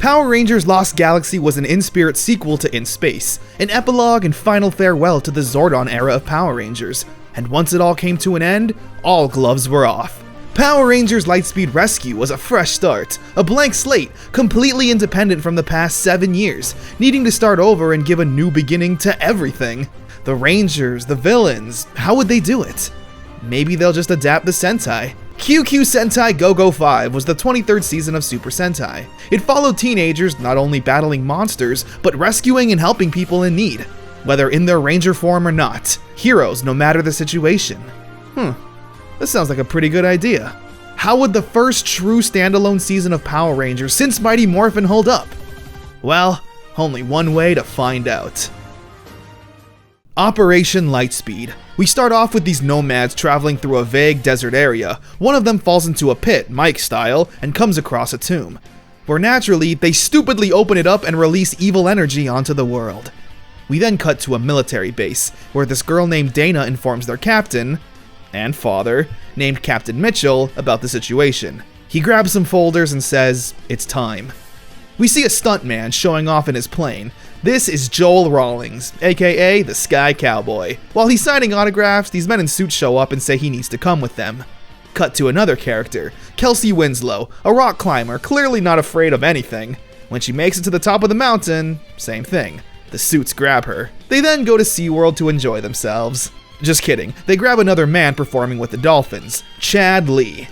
Power Rangers Lost Galaxy was an in-spirit sequel to In Space, an epilogue and final farewell to the Zordon era of Power Rangers, and once it all came to an end, all gloves were off. Power Rangers Lightspeed Rescue was a fresh start, a blank slate, completely independent from the past 7 years, needing to start over and give a new beginning to everything. The Rangers, the villains, how would they do it? Maybe they'll just adapt the Sentai. QQ Sentai Go-Go 5 was the 23rd season of Super Sentai. It followed teenagers not only battling monsters, but rescuing and helping people in need, whether in their Ranger form or not. Heroes no matter the situation. This sounds like a pretty good idea. How would the first true standalone season of Power Rangers since Mighty Morphin hold up? Well, only one way to find out. Operation Lightspeed. We start off with these nomads traveling through a vague desert area. One of them falls into a pit, Mike style, and comes across a tomb, where naturally, they stupidly open it up and release evil energy onto the world. We then cut to a military base, where this girl named Dana informs their captain, and father, named Captain Mitchell, about the situation. He grabs some folders and says, it's time. We see a stuntman showing off in his plane. This is Joel Rawlings, aka the Sky Cowboy. While he's signing autographs, these men in suits show up and say he needs to come with them. Cut to another character, Kelsey Winslow, a rock climber, clearly not afraid of anything. When she makes it to the top of the mountain, same thing. The suits grab her. They then go to SeaWorld to enjoy themselves. Just kidding, they grab another man performing with the dolphins, Chad Lee.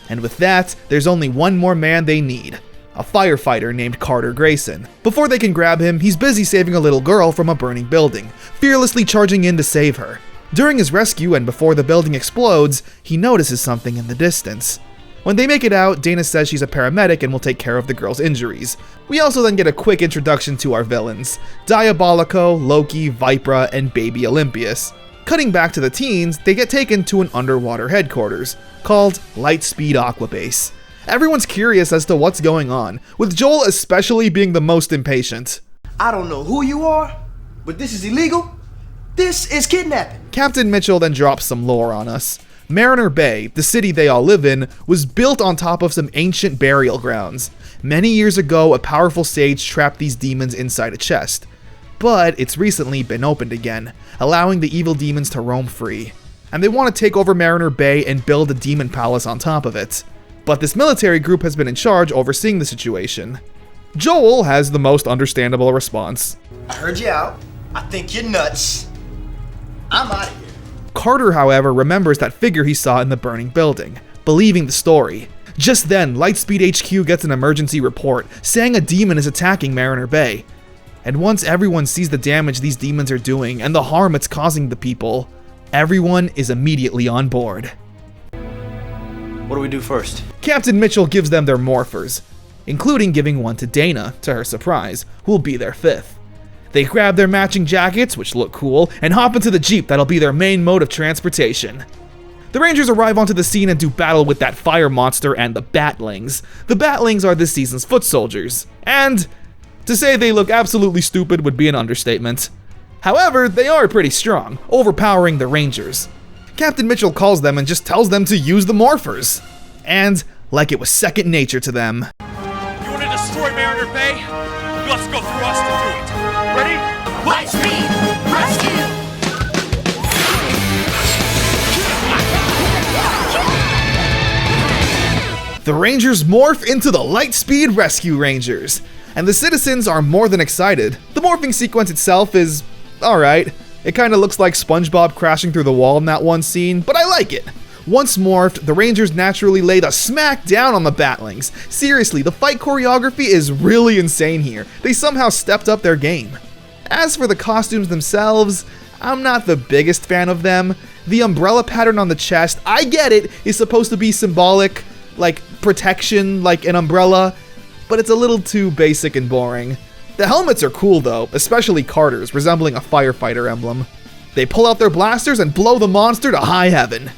And with that, there's only one more man they need, a firefighter named Carter Grayson. Before they can grab him, he's busy saving a little girl from a burning building, fearlessly charging in to save her. During his rescue and before the building explodes, he notices something in the distance. When they make it out, Dana says she's a paramedic and will take care of the girl's injuries. We also then get a quick introduction to our villains, Diabolico, Loki, Vipra, and Baby Olympius. Cutting back to the teens, they get taken to an underwater headquarters, called Lightspeed Aquabase. Everyone's curious as to what's going on, with Joel especially being the most impatient. I don't know who you are, but this is illegal. This is kidnapping. Captain Mitchell then drops some lore on us. Mariner Bay, the city they all live in, was built on top of some ancient burial grounds. Many years ago, a powerful sage trapped these demons inside a chest. But it's recently been opened again, allowing the evil demons to roam free. And they want to take over Mariner Bay and build a demon palace on top of it. But this military group has been in charge overseeing the situation. Joel has the most understandable response. I heard you out. I think you're nuts. I'm out of here. Carter, however, remembers that figure he saw in the burning building, believing the story. Just then, Lightspeed HQ gets an emergency report saying a demon is attacking Mariner Bay. And once everyone sees the damage these demons are doing and the harm it's causing the people, everyone is immediately on board. What do we do first? Captain Mitchell gives them their morphers, including giving one to Dana, to her surprise, who will be their fifth. They grab their matching jackets, which look cool, and hop into the Jeep that'll be their main mode of transportation. The Rangers arrive onto the scene and do battle with that fire monster and the Batlings. The Batlings are this season's foot soldiers, and to say they look absolutely stupid would be an understatement. However, they are pretty strong, overpowering the Rangers. Captain Mitchell calls them and just tells them to use the morphers. And, like it was second nature to them. You want to destroy Mariner Bay? Let's go through us to do it. Ready? Lightspeed Rescue! The Rangers morph into the Lightspeed Rescue Rangers. And the citizens are more than excited. The morphing sequence itself is alright. It kinda looks like SpongeBob crashing through the wall in that one scene, but I like it. Once morphed, the Rangers naturally lay the smack down on the Batlings. Seriously, the fight choreography is really insane here. They somehow stepped up their game. As for the costumes themselves, I'm not the biggest fan of them. The umbrella pattern on the chest, I get it, is supposed to be symbolic, like protection, like an umbrella, but it's a little too basic and boring. The helmets are cool though, especially Carter's, resembling a firefighter emblem. They pull out their blasters and blow the monster to high heaven,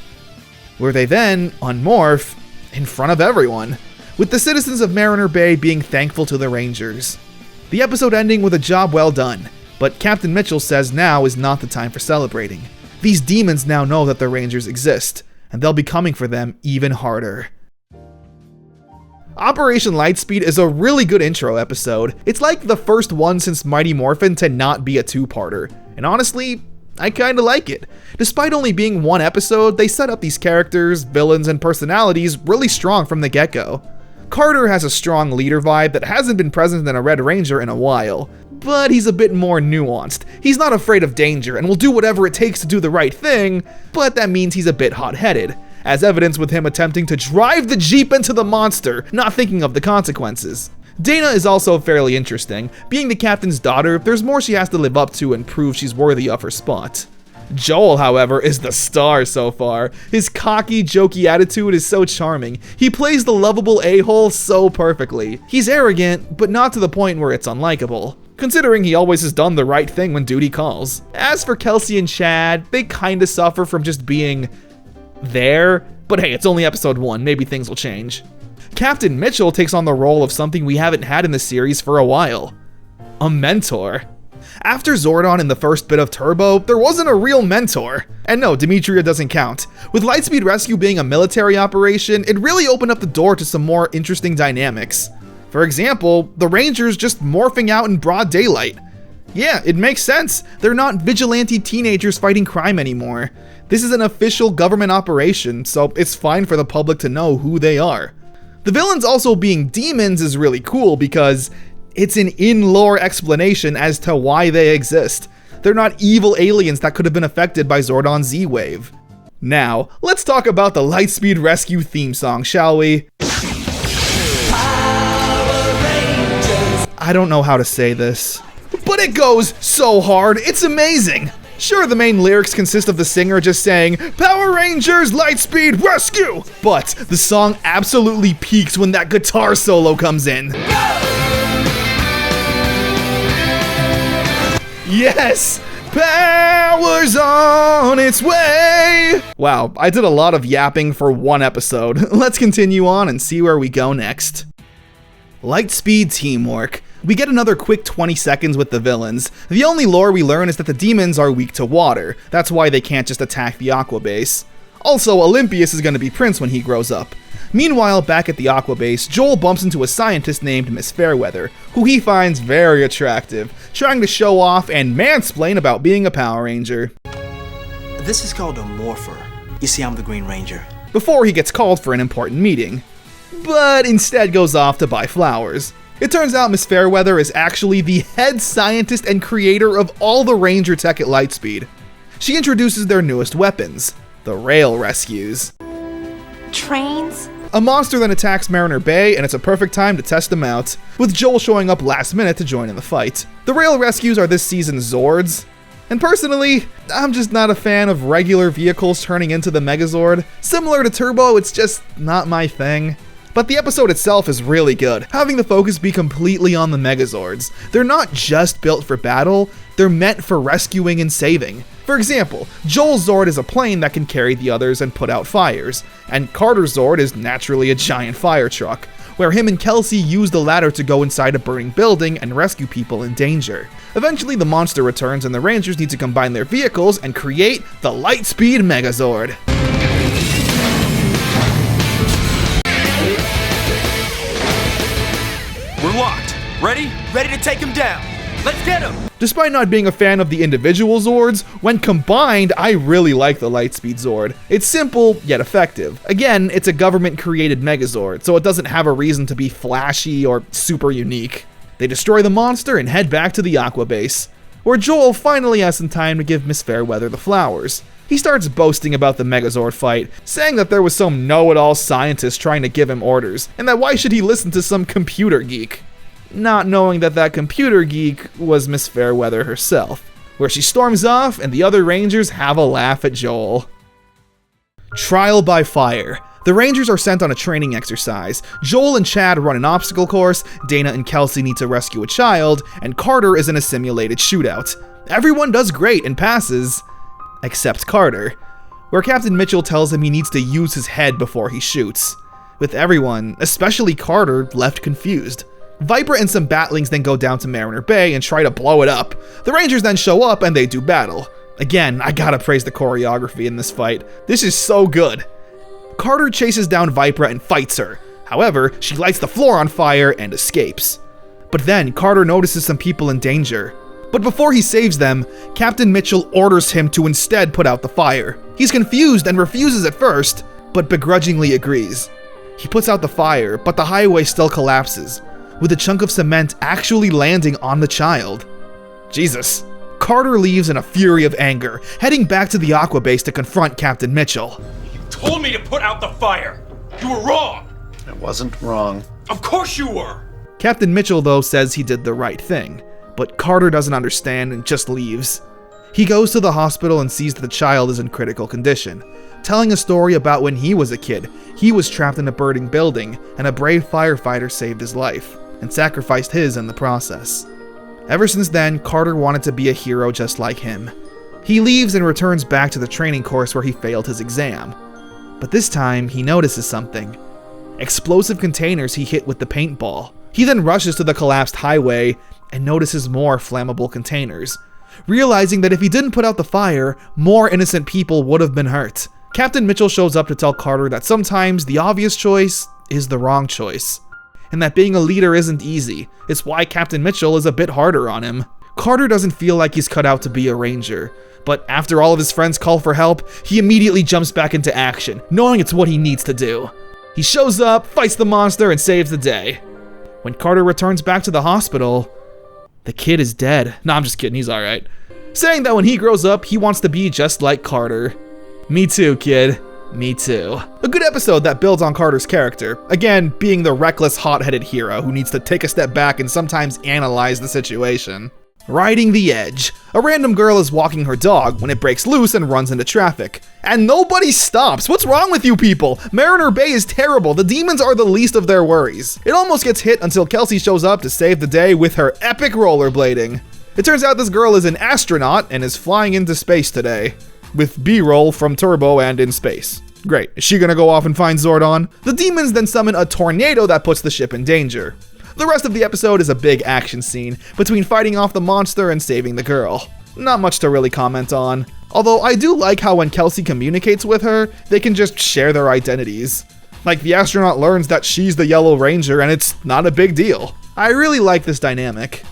where they then unmorph in front of everyone, with the citizens of Mariner Bay being thankful to the Rangers. The episode ending with a job well done, but Captain Mitchell says now is not the time for celebrating. These demons now know that the Rangers exist, and they'll be coming for them even harder. Operation Lightspeed is a really good intro episode. It's like the first one since Mighty Morphin to not be a two-parter. And honestly, I kinda like it. Despite only being one episode, they set up these characters, villains, and personalities really strong from the get-go. Carter has a strong leader vibe that hasn't been present in a Red Ranger in a while, but he's a bit more nuanced. He's not afraid of danger and will do whatever it takes to do the right thing, but that means he's a bit hot-headed, as evidenced with him attempting to drive the Jeep into the monster, not thinking of the consequences. Dana is also fairly interesting. Being the captain's daughter, there's more she has to live up to and prove she's worthy of her spot. Joel, however, is the star so far. His cocky, jokey attitude is so charming. He plays the lovable a-hole so perfectly. He's arrogant, but not to the point where it's unlikable, considering he always has done the right thing when duty calls. As for Kelsey and Chad, they kinda suffer from just being there, but hey, it's only episode 1, maybe things will change. Captain Mitchell takes on the role of something we haven't had in the series for a while. A mentor. After Zordon in the first bit of Turbo, there wasn't a real mentor. And no, Demetria doesn't count. With Lightspeed Rescue being a military operation, it really opened up the door to some more interesting dynamics. For example, the Rangers just morphing out in broad daylight. Yeah, it makes sense. They're not vigilante teenagers fighting crime anymore. This is an official government operation, so it's fine for the public to know who they are. The villains also being demons is really cool because it's an in-lore explanation as to why they exist. They're not evil aliens that could have been affected by Zordon's Z-Wave. Now, let's talk about the Lightspeed Rescue theme song, shall we? I don't know how to say this, but it goes so hard, it's amazing! Sure, the main lyrics consist of the singer just saying, "Power Rangers, Lightspeed, Rescue!" But the song absolutely peaks when that guitar solo comes in. Yes! Power's on its way! Wow, I did a lot of yapping for one episode. Let's continue on and see where we go next. Lightspeed teamwork. We get another quick 20 seconds with the villains. The only lore we learn is that the demons are weak to water. That's why they can't just attack the Aqua Base. Also, Olympius is going to be Prince when he grows up. Meanwhile, back at the Aqua Base, Joel bumps into a scientist named Miss Fairweather, who he finds very attractive, trying to show off and mansplain about being a Power Ranger. This is called a morpher. You see, I'm the Green Ranger. Before he gets called for an important meeting, but instead goes off to buy flowers. It turns out Miss Fairweather is actually the head scientist and creator of all the Ranger tech at Lightspeed. She introduces their newest weapons, the Rail Rescues. Trains? A monster then attacks Mariner Bay, and it's a perfect time to test them out, with Joel showing up last minute to join in the fight. The Rail Rescues are this season's Zords, and personally, I'm just not a fan of regular vehicles turning into the Megazord. Similar to Turbo, it's just not my thing. But the episode itself is really good, having the focus be completely on the Megazords. They're not just built for battle, they're meant for rescuing and saving. For example, Joel's Zord is a plane that can carry the others and put out fires, and Carter's Zord is naturally a giant fire truck, where him and Kelsey use the ladder to go inside a burning building and rescue people in danger. Eventually the monster returns and the Rangers need to combine their vehicles and create the Lightspeed Megazord. We're locked. Ready? Ready to take him down. Let's get him. Despite not being a fan of the individual Zords, when combined, I really like the Lightspeed Zord. It's simple, yet effective. Again, it's a government-created Megazord, so it doesn't have a reason to be flashy or super unique. They destroy the monster and head back to the Aqua Base, where Joel finally has some time to give Miss Fairweather the flowers. He starts boasting about the Megazord fight, saying that there was some know-it-all scientist trying to give him orders, and that why should he listen to some computer geek? Not knowing that that computer geek was Miss Fairweather herself, where she storms off and the other Rangers have a laugh at Joel. Trial by fire. The Rangers are sent on a training exercise. Joel and Chad run an obstacle course, Dana and Kelsey need to rescue a child, and Carter is in a simulated shootout. Everyone does great and passes, except Carter, where Captain Mitchell tells him he needs to use his head before he shoots, with everyone, especially Carter, left confused. Viper and some Batlings then go down to Mariner Bay and try to blow it up. The Rangers then show up and they do battle. Again, I gotta praise the choreography in this fight. This is so good. Carter chases down Viper and fights her. However, she lights the floor on fire and escapes. But then Carter notices some people in danger. But before he saves them, Captain Mitchell orders him to instead put out the fire. He's confused and refuses at first, but begrudgingly agrees. He puts out the fire, but the highway still collapses, with a chunk of cement actually landing on the child. Jesus. Carter leaves in a fury of anger, heading back to the Aqua base to confront Captain Mitchell. You told me to put out the fire. You were wrong. I wasn't wrong. Of course you were. Captain Mitchell, though, says he did the right thing, but Carter doesn't understand and just leaves. He goes to the hospital and sees that the child is in critical condition, telling a story about when he was a kid. He was trapped in a burning building, and a brave firefighter saved his life, and sacrificed his in the process. Ever since then, Carter wanted to be a hero just like him. He leaves and returns back to the training course where he failed his exam. But this time, he notices something. Explosive containers he hit with the paintball. He then rushes to the collapsed highway and notices more flammable containers, realizing that if he didn't put out the fire, more innocent people would have been hurt. Captain Mitchell shows up to tell Carter that sometimes the obvious choice is the wrong choice, and that being a leader isn't easy. It's why Captain Mitchell is a bit harder on him. Carter doesn't feel like he's cut out to be a ranger, but after all of his friends call for help, he immediately jumps back into action, knowing it's what he needs to do. He shows up, fights the monster, and saves the day. When Carter returns back to the hospital, the kid is dead. No, I'm just kidding, he's alright. Saying that when he grows up, he wants to be just like Carter. Me too, kid. Me too. A good episode that builds on Carter's character. Again, being the reckless, hot-headed hero who needs to take a step back and sometimes analyze the situation. Riding the edge. A random girl is walking her dog when it breaks loose and runs into traffic. And nobody stops! What's wrong with you people? Mariner Bay is terrible. The demons are the least of their worries. It almost gets hit until Kelsey shows up to save the day with her epic rollerblading. It turns out this girl is an astronaut and is flying into space today, with B-roll from Turbo and in space. Great. Is she gonna go off and find Zordon? The demons then summon a tornado that puts the ship in danger. The rest of the episode is a big action scene between fighting off the monster and saving the girl. Not much to really comment on, although I do like how when Kelsey communicates with her, they can just share their identities. Like, the astronaut learns that she's the Yellow Ranger and it's not a big deal. I really like this dynamic.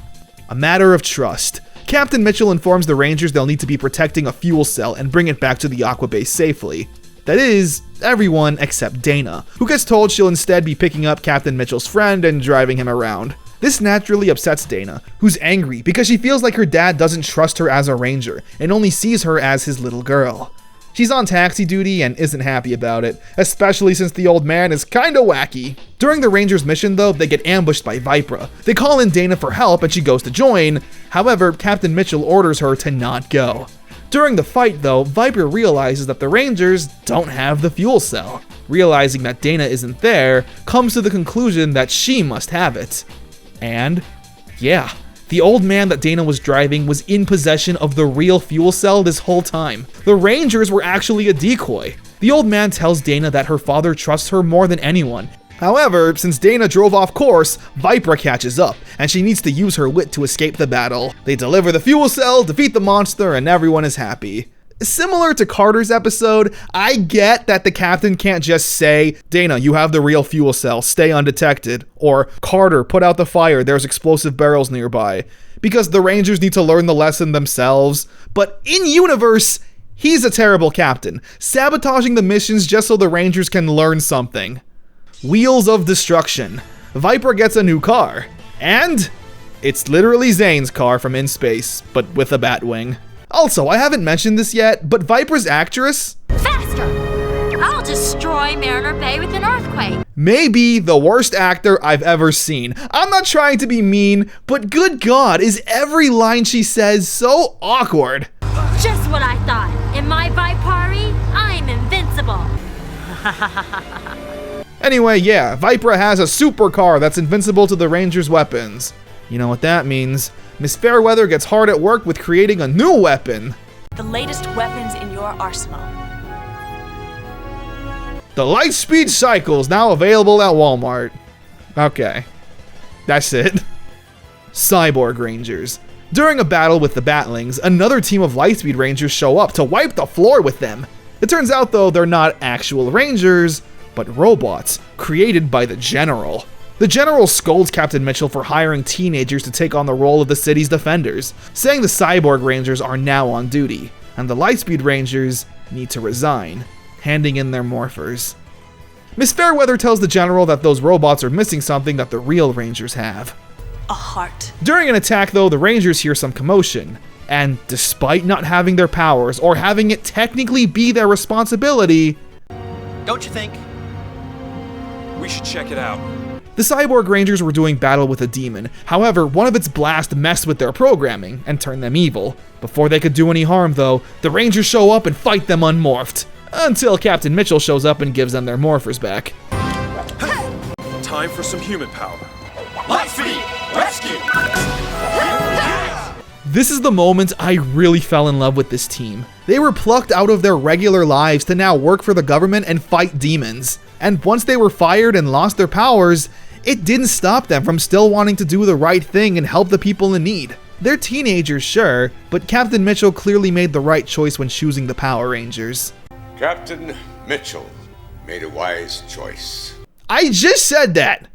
A matter of trust. Captain Mitchell informs the Rangers they'll need to be protecting a fuel cell and bring it back to the Aqua base safely. That is, everyone except Dana, who gets told she'll instead be picking up Captain Mitchell's friend and driving him around. This naturally upsets Dana, who's angry because she feels like her dad doesn't trust her as a ranger and only sees her as his little girl. She's on taxi duty and isn't happy about it, especially since the old man is kinda wacky. During the Rangers' mission though, they get ambushed by Vipra. They call in Dana for help and she goes to join, however, Captain Mitchell orders her to not go. During the fight though, Viper realizes that the Rangers don't have the fuel cell. Realizing that Dana isn't there, comes to the conclusion that she must have it. And, yeah, the old man that Dana was driving was in possession of the real fuel cell this whole time. The Rangers were actually a decoy. The old man tells Dana that her father trusts her more than anyone. However, since Dana drove off course, Vipra catches up, and she needs to use her wit to escape the battle. They deliver the fuel cell, defeat the monster, and everyone is happy. Similar to Carter's episode, I get that the captain can't just say, Dana, you have the real fuel cell, stay undetected, or Carter, put out the fire, there's explosive barrels nearby, because the Rangers need to learn the lesson themselves. But in universe, he's a terrible captain, sabotaging the missions just so the Rangers can learn something. Wheels of Destruction. Viper gets a new car, and it's literally Zane's car from in space, but with a Batwing. Also, I haven't mentioned this yet, but Viper's actress, Faster! I'll destroy Mariner Bay with an earthquake. Maybe the worst actor I've ever seen. I'm not trying to be mean, but good God, is every line she says so awkward. Just what I thought. In my Vipari, I'm invincible. Anyway, yeah, Vipra has a supercar that's invincible to the Rangers' weapons. You know what that means. Miss Fairweather gets hard at work with creating a new weapon. The latest weapons in your arsenal. The Lightspeed Cycle's now available at Walmart. Okay. That's it. Cyborg Rangers. During a battle with the Batlings, another team of Lightspeed Rangers show up to wipe the floor with them. It turns out though they're not actual Rangers, but robots created by the General. The General scolds Captain Mitchell for hiring teenagers to take on the role of the city's defenders, saying the Cyborg Rangers are now on duty, and the Lightspeed Rangers need to resign, handing in their morphers. Miss Fairweather tells the General that those robots are missing something that the real Rangers have. A heart. During an attack, though, the Rangers hear some commotion, and despite not having their powers or having it technically be their responsibility, Don't you think? We should check it out. the Cyborg Rangers were doing battle with a demon. However, one of its blasts messed with their programming and turned them evil. Before they could do any harm, though, the Rangers show up and fight them unmorphed, until Captain Mitchell shows up and gives them their morphers back. Time for some human power. Lightspeed! Rescue! This is the moment I really fell in love with this team. They were plucked out of their regular lives to now work for the government and fight demons. And once they were fired and lost their powers, it didn't stop them from still wanting to do the right thing and help the people in need. They're teenagers, sure, but Captain Mitchell clearly made the right choice when choosing the Power Rangers. Captain Mitchell made a wise choice. I just said that!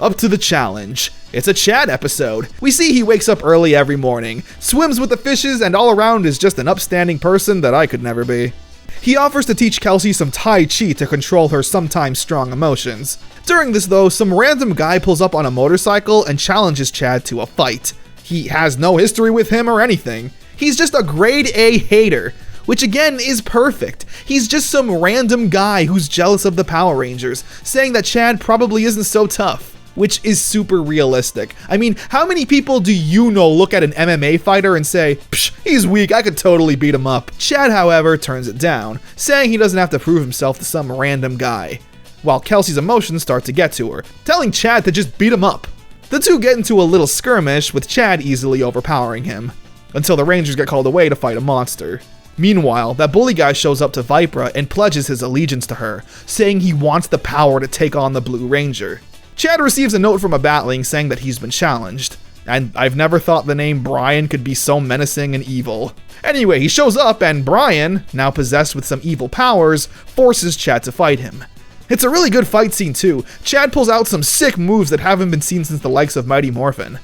Up to the challenge. It's a Chad episode. We see he wakes up early every morning, swims with the fishes, and all around is just an upstanding person that I could never be. He offers to teach Kelsey some Tai Chi to control her sometimes strong emotions. During this though, some random guy pulls up on a motorcycle and challenges Chad to a fight. He has no history with him or anything. He's just a grade A hater, which again is perfect. He's just some random guy who's jealous of the Power Rangers, saying that Chad probably isn't so tough, which is super realistic. I mean, how many people do you know look at an MMA fighter and say, psh, he's weak, I could totally beat him up? Chad, however, turns it down, saying he doesn't have to prove himself to some random guy, while Kelsey's emotions start to get to her, telling Chad to just beat him up. The two get into a little skirmish, with Chad easily overpowering him, until the Rangers get called away to fight a monster. Meanwhile, that bully guy shows up to Vipra and pledges his allegiance to her, saying he wants the power to take on the Blue Ranger. Chad receives a note from a Batling saying that he's been challenged, and I've never thought the name Brian could be so menacing and evil. Anyway, he shows up and Brian, now possessed with some evil powers, forces Chad to fight him. It's a really good fight scene too. Chad pulls out some sick moves that haven't been seen since the likes of Mighty Morphin.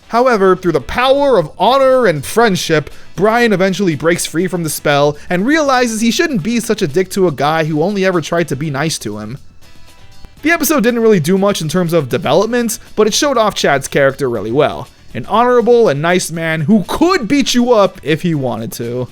However, through the power of honor and friendship, Brian eventually breaks free from the spell and realizes he shouldn't be such a dick to a guy who only ever tried to be nice to him. The episode didn't really do much in terms of development, but it showed off Chad's character really well. An honorable and nice man who could beat you up if he wanted to.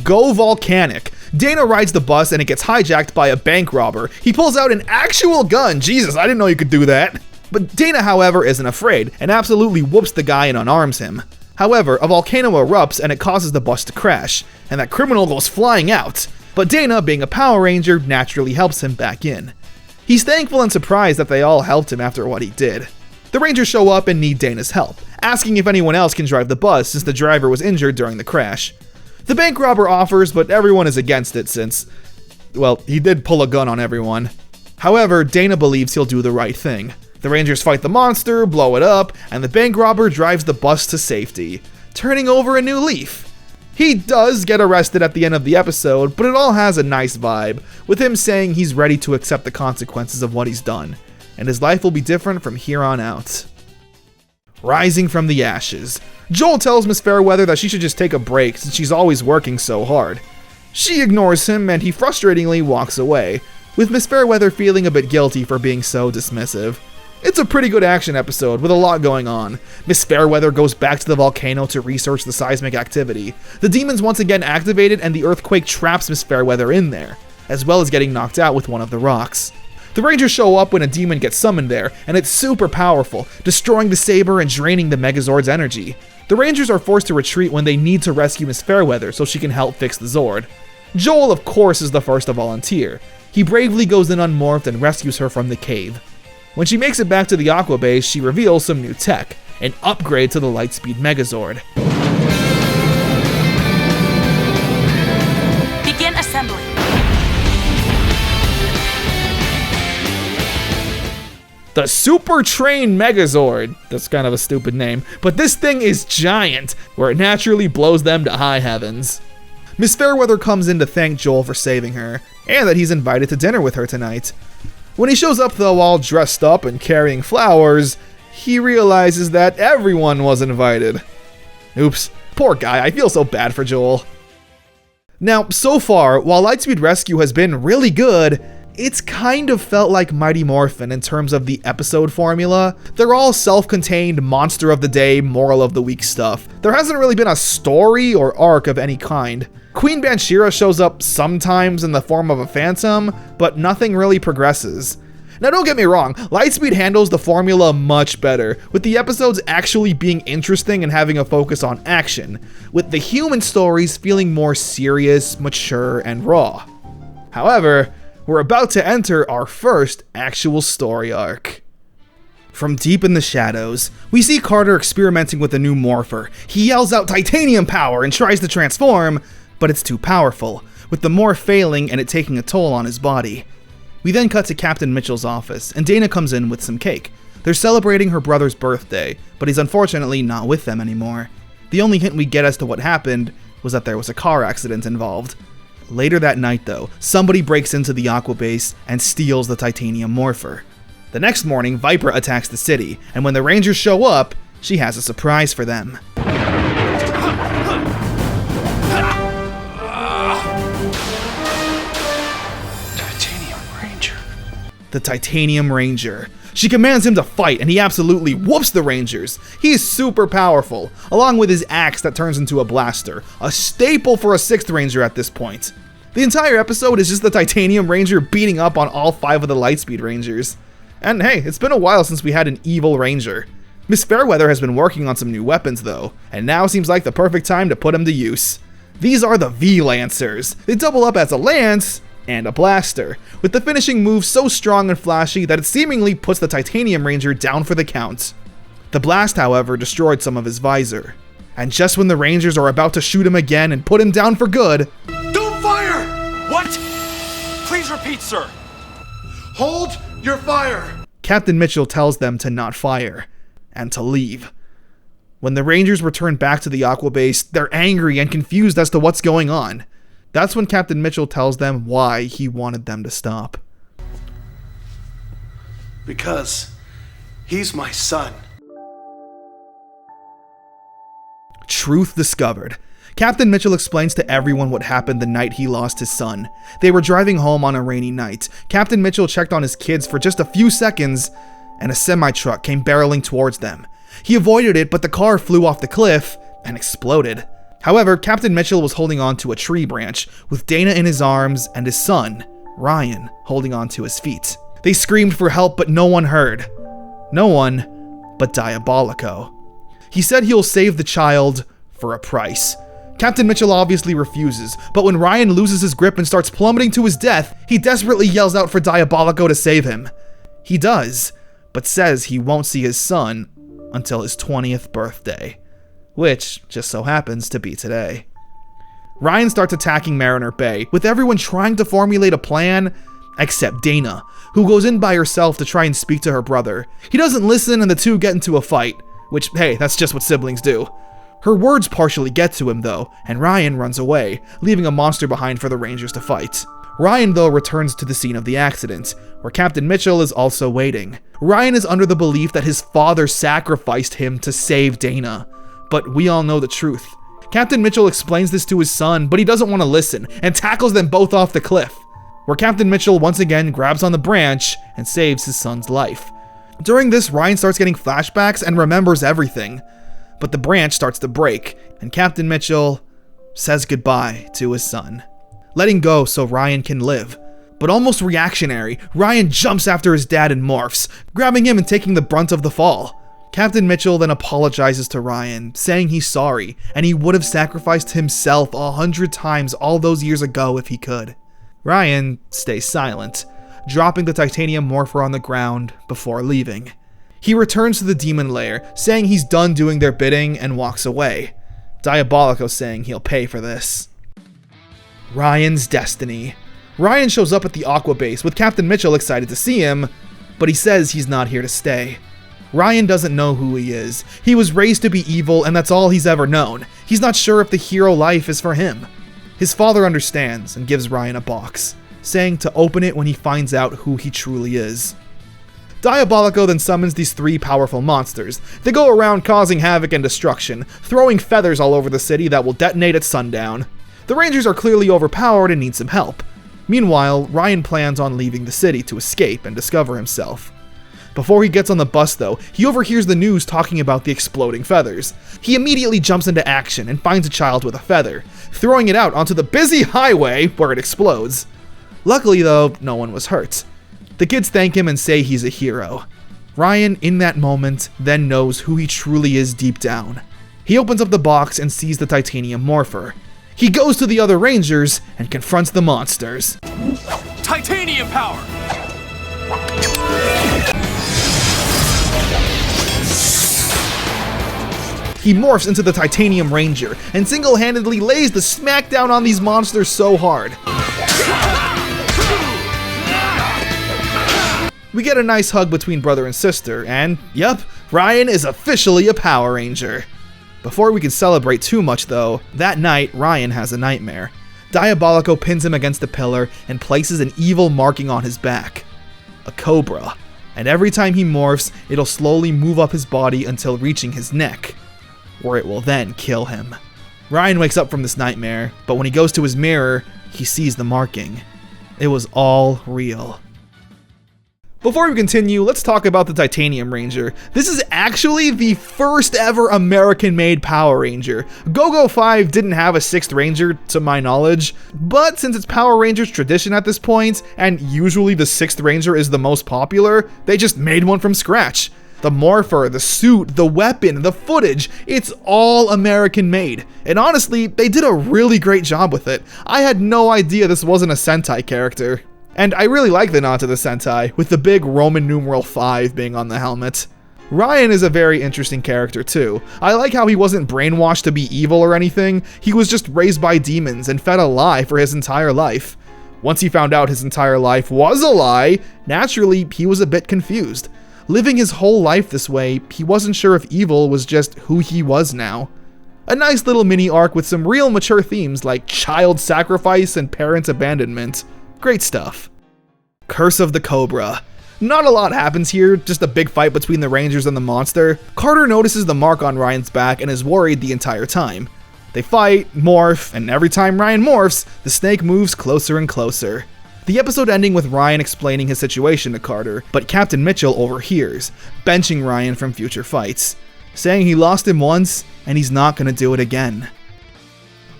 Go Volcanic. Dana rides the bus and it gets hijacked by a bank robber. He pulls out an actual gun. Jesus, I didn't know you could do that. But Dana, however, isn't afraid and absolutely whoops the guy and unarms him. However, a volcano erupts and it causes the bus to crash, and that criminal goes flying out. But Dana, being a Power Ranger, naturally helps him back in. He's thankful and surprised that they all helped him after what he did. The Rangers show up and need Dana's help, asking if anyone else can drive the bus since the driver was injured during the crash. The bank robber offers, but everyone is against it since, well, he did pull a gun on everyone. However, Dana believes he'll do the right thing. The Rangers fight the monster, blow it up, and the bank robber drives the bus to safety, turning over a new leaf. He does get arrested at the end of the episode, but it all has a nice vibe, with him saying he's ready to accept the consequences of what he's done, and his life will be different from here on out. Rising from the ashes. Joel tells Miss Fairweather that she should just take a break since she's always working so hard. She ignores him and he frustratingly walks away, with Miss Fairweather feeling a bit guilty for being so dismissive. It's a pretty good action episode with a lot going on. Miss Fairweather goes back to the volcano to research the seismic activity. The demon's once again activated and the earthquake traps Miss Fairweather in there, as well as getting knocked out with one of the rocks. The Rangers show up when a demon gets summoned there, and it's super powerful, destroying the saber and draining the Megazord's energy. The Rangers are forced to retreat when they need to rescue Miss Fairweather so she can help fix the Zord. Joel, of course, is the first to volunteer. He bravely goes in unmorphed and rescues her from the cave. When she makes it back to the Aqua Base, she reveals some new tech, an upgrade to the Lightspeed Megazord. Begin assembly. The Super Train Megazord. That's kind of a stupid name, but this thing is giant, where it naturally blows them to high heavens. Miss Fairweather comes in to thank Joel for saving her, and that he's invited to dinner with her tonight. When he shows up though, all dressed up and carrying flowers, he realizes that everyone was invited. Oops, poor guy, I feel so bad for Joel. Now, so far, while Lightspeed Rescue has been really good, it's kind of felt like Mighty Morphin in terms of the episode formula. They're all self-contained monster of the day, moral of the week stuff. There hasn't really been a story or arc of any kind. Queen Banshira shows up sometimes in the form of a phantom, but nothing really progresses. Now don't get me wrong, Lightspeed handles the formula much better, with the episodes actually being interesting and having a focus on action, with the human stories feeling more serious, mature, and raw. However, we're about to enter our first actual story arc. From deep in the shadows, we see Carter experimenting with a new morpher. He yells out titanium power and tries to transform, but it's too powerful, with the morph failing and it taking a toll on his body. We then cut to Captain Mitchell's office, and Dana comes in with some cake. They're celebrating her brother's birthday, but he's unfortunately not with them anymore. The only hint we get as to what happened was that there was a car accident involved. Later that night though, somebody breaks into the Aqua base and steals the titanium morpher. The next morning, Viper attacks the city, and when the Rangers show up, she has a surprise for them. The Titanium Ranger. She commands him to fight, and he absolutely whoops the Rangers. He is super powerful, along with his axe that turns into a blaster, a staple for a 6th Ranger at this point. The entire episode is just the Titanium Ranger beating up on all 5 of the Lightspeed Rangers. And hey, it's been a while since we had an evil Ranger. Miss Fairweather has been working on some new weapons though, and now seems like the perfect time to put them to use. These are the V-Lancers. They double up as a lance and a blaster, with the finishing move so strong and flashy that it seemingly puts the Titanium Ranger down for the count. The blast, however, destroyed some of his visor. And just when the Rangers are about to shoot him again and put him down for good... Don't fire! What? Please repeat, sir. Hold your fire! Captain Mitchell tells them to not fire, and to leave. When the Rangers return back to the Aqua base, they're angry and confused as to what's going on. That's when Captain Mitchell tells them why he wanted them to stop. Because he's my son. Truth discovered. Captain Mitchell explains to everyone what happened the night he lost his son. They were driving home on a rainy night. Captain Mitchell checked on his kids for just a few seconds, and a semi-truck came barreling towards them. He avoided it, but the car flew off the cliff and exploded. However, Captain Mitchell was holding on to a tree branch, with Dana in his arms and his son, Ryan, holding on to his feet. They screamed for help, but no one heard. No one but Diabolico. He said he'll save the child for a price. Captain Mitchell obviously refuses, but when Ryan loses his grip and starts plummeting to his death, he desperately yells out for Diabolico to save him. He does, but says he won't see his son until his 20th birthday. Which just so happens to be today. Ryan starts attacking Mariner Bay, with everyone trying to formulate a plan, except Dana, who goes in by herself to try and speak to her brother. He doesn't listen and the two get into a fight, which, hey, that's just what siblings do. Her words partially get to him though, and Ryan runs away, leaving a monster behind for the Rangers to fight. Ryan though returns to the scene of the accident, where Captain Mitchell is also waiting. Ryan is under the belief that his father sacrificed him to save Dana. But we all know the truth. Captain Mitchell explains this to his son, but he doesn't want to listen, and tackles them both off the cliff, where Captain Mitchell once again grabs on the branch and saves his son's life. During this, Ryan starts getting flashbacks and remembers everything, but the branch starts to break, and Captain Mitchell says goodbye to his son, letting go so Ryan can live. But almost reactionary, Ryan jumps after his dad and morphs, grabbing him and taking the brunt of the fall. Captain Mitchell then apologizes to Ryan, saying he's sorry, and he would have sacrificed himself 100 times all those years ago if he could. Ryan stays silent, dropping the titanium morpher on the ground before leaving. He returns to the demon lair, saying he's done doing their bidding and walks away, Diabolico saying he'll pay for this. Ryan's destiny. Ryan shows up at the Aqua base with Captain Mitchell excited to see him, but he says he's not here to stay. Ryan doesn't know who he is. He was raised to be evil and that's all he's ever known. He's not sure if the hero life is for him. His father understands and gives Ryan a box, saying to open it when he finds out who he truly is. Diabolico then summons these 3 powerful monsters. They go around causing havoc and destruction, throwing feathers all over the city that will detonate at sundown. The Rangers are clearly overpowered and need some help. Meanwhile, Ryan plans on leaving the city to escape and discover himself. Before he gets on the bus though, he overhears the news talking about the exploding feathers. He immediately jumps into action and finds a child with a feather, throwing it out onto the busy highway where it explodes. Luckily though, no one was hurt. The kids thank him and say he's a hero. Ryan, in that moment, then knows who he truly is deep down. He opens up the box and sees the titanium morpher. He goes to the other Rangers and confronts the monsters. Titanium power! He morphs into the Titanium Ranger and single-handedly lays the smackdown on these monsters so hard. We get a nice hug between brother and sister, and yep, Ryan is officially a Power Ranger. Before we can celebrate too much though, that night Ryan has a nightmare. Diabolico pins him against a pillar and places an evil marking on his back. A cobra. And every time he morphs, it'll slowly move up his body until reaching his neck, where it will then kill him. Ryan wakes up from this nightmare, but when he goes to his mirror, he sees the marking. It was all real. Before we continue, let's talk about the Titanium Ranger. This is actually the first ever American-made Power Ranger. Go-Go 5 didn't have a 6th Ranger, to my knowledge, but since it's Power Rangers tradition at this point, and usually the 6th Ranger is the most popular, they just made one from scratch. The morpher, the suit, the weapon, the footage, it's all American-made. And honestly, they did a really great job with it. I had no idea this wasn't a Sentai character. And I really like the nod to the Sentai, with the big Roman numeral 5 being on the helmet. Ryan is a very interesting character too. I like how he wasn't brainwashed to be evil or anything, he was just raised by demons and fed a lie for his entire life. Once he found out his entire life was a lie, naturally he was a bit confused. Living his whole life this way, he wasn't sure if evil was just who he was now. A nice little mini arc with some real mature themes like child sacrifice and parents' abandonment. Great stuff. Curse of the Cobra. Not a lot happens here, just a big fight between the Rangers and the monster. Carter notices the mark on Ryan's back and is worried the entire time. They fight, morph, and every time Ryan morphs, the snake moves closer and closer. The episode ending with Ryan explaining his situation to Carter, but Captain Mitchell overhears, benching Ryan from future fights, saying he lost him once and he's not gonna do it again.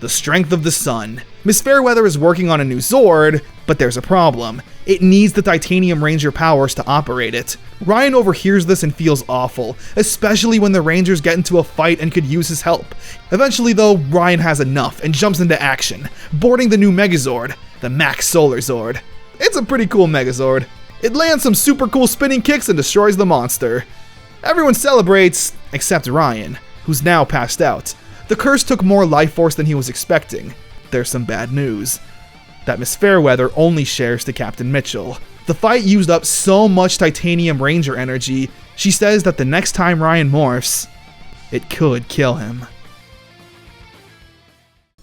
The strength of the sun. Miss Fairweather is working on a new Zord, but there's a problem. It needs the Titanium Ranger powers to operate it. Ryan overhears this and feels awful, especially when the Rangers get into a fight and could use his help. Eventually though, Ryan has enough and jumps into action, boarding the new Megazord, the Max Solar Zord. It's a pretty cool Megazord. It lands some super cool spinning kicks and destroys the monster. Everyone celebrates, except Ryan, who's now passed out. The curse took more life force than he was expecting. There's some bad news. That Miss Fairweather only shares to Captain Mitchell. The fight used up so much Titanium Ranger energy, she says that the next time Ryan morphs, it could kill him.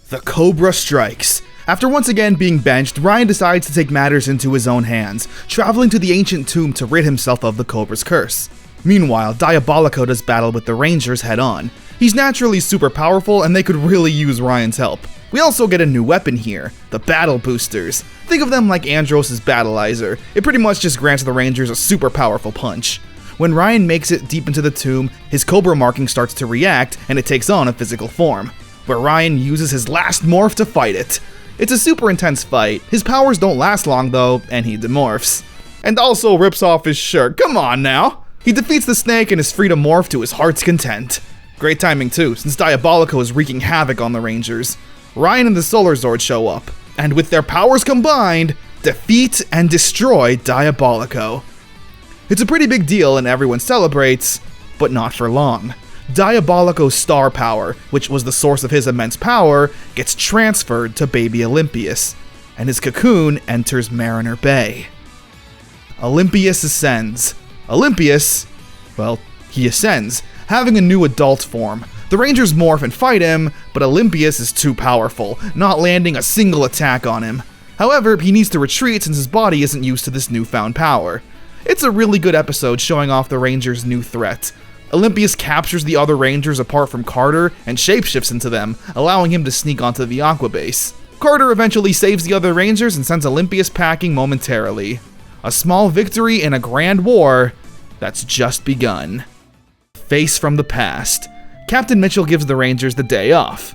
The Cobra strikes. After once again being benched, Ryan decides to take matters into his own hands, traveling to the ancient tomb to rid himself of the Cobra's curse. Meanwhile, Diabolico does battle with the Rangers head on. He's naturally super powerful and they could really use Ryan's help. We also get a new weapon here, the Battle Boosters. Think of them like Andros' Battleizer. It pretty much just grants the Rangers a super powerful punch. When Ryan makes it deep into the tomb, his Cobra marking starts to react and it takes on a physical form, where Ryan uses his last morph to fight it. It's a super intense fight. His powers don't last long though, and he demorphs. And also rips off his shirt, come on now! He defeats the snake and is free to morph to his heart's content. Great timing too, since Diabolico is wreaking havoc on the Rangers. Ryan and the Solar Zord show up, and with their powers combined, defeat and destroy Diabolico. It's a pretty big deal and everyone celebrates, but not for long. Diabolico's star power, which was the source of his immense power, gets transferred to baby Olympius, and his cocoon enters Mariner Bay. Olympius ascends. Olympius, well, he ascends, having a new adult form, The Rangers morph and fight him, but Olympius is too powerful, not landing a single attack on him. However, he needs to retreat since his body isn't used to this newfound power. It's a really good episode showing off the Rangers' new threat. Olympius captures the other Rangers apart from Carter and shapeshifts into them, allowing him to sneak onto the Aqua base. Carter eventually saves the other Rangers and sends Olympius packing momentarily. A small victory in a grand war that's just begun. Face from the past. Captain Mitchell gives the Rangers the day off.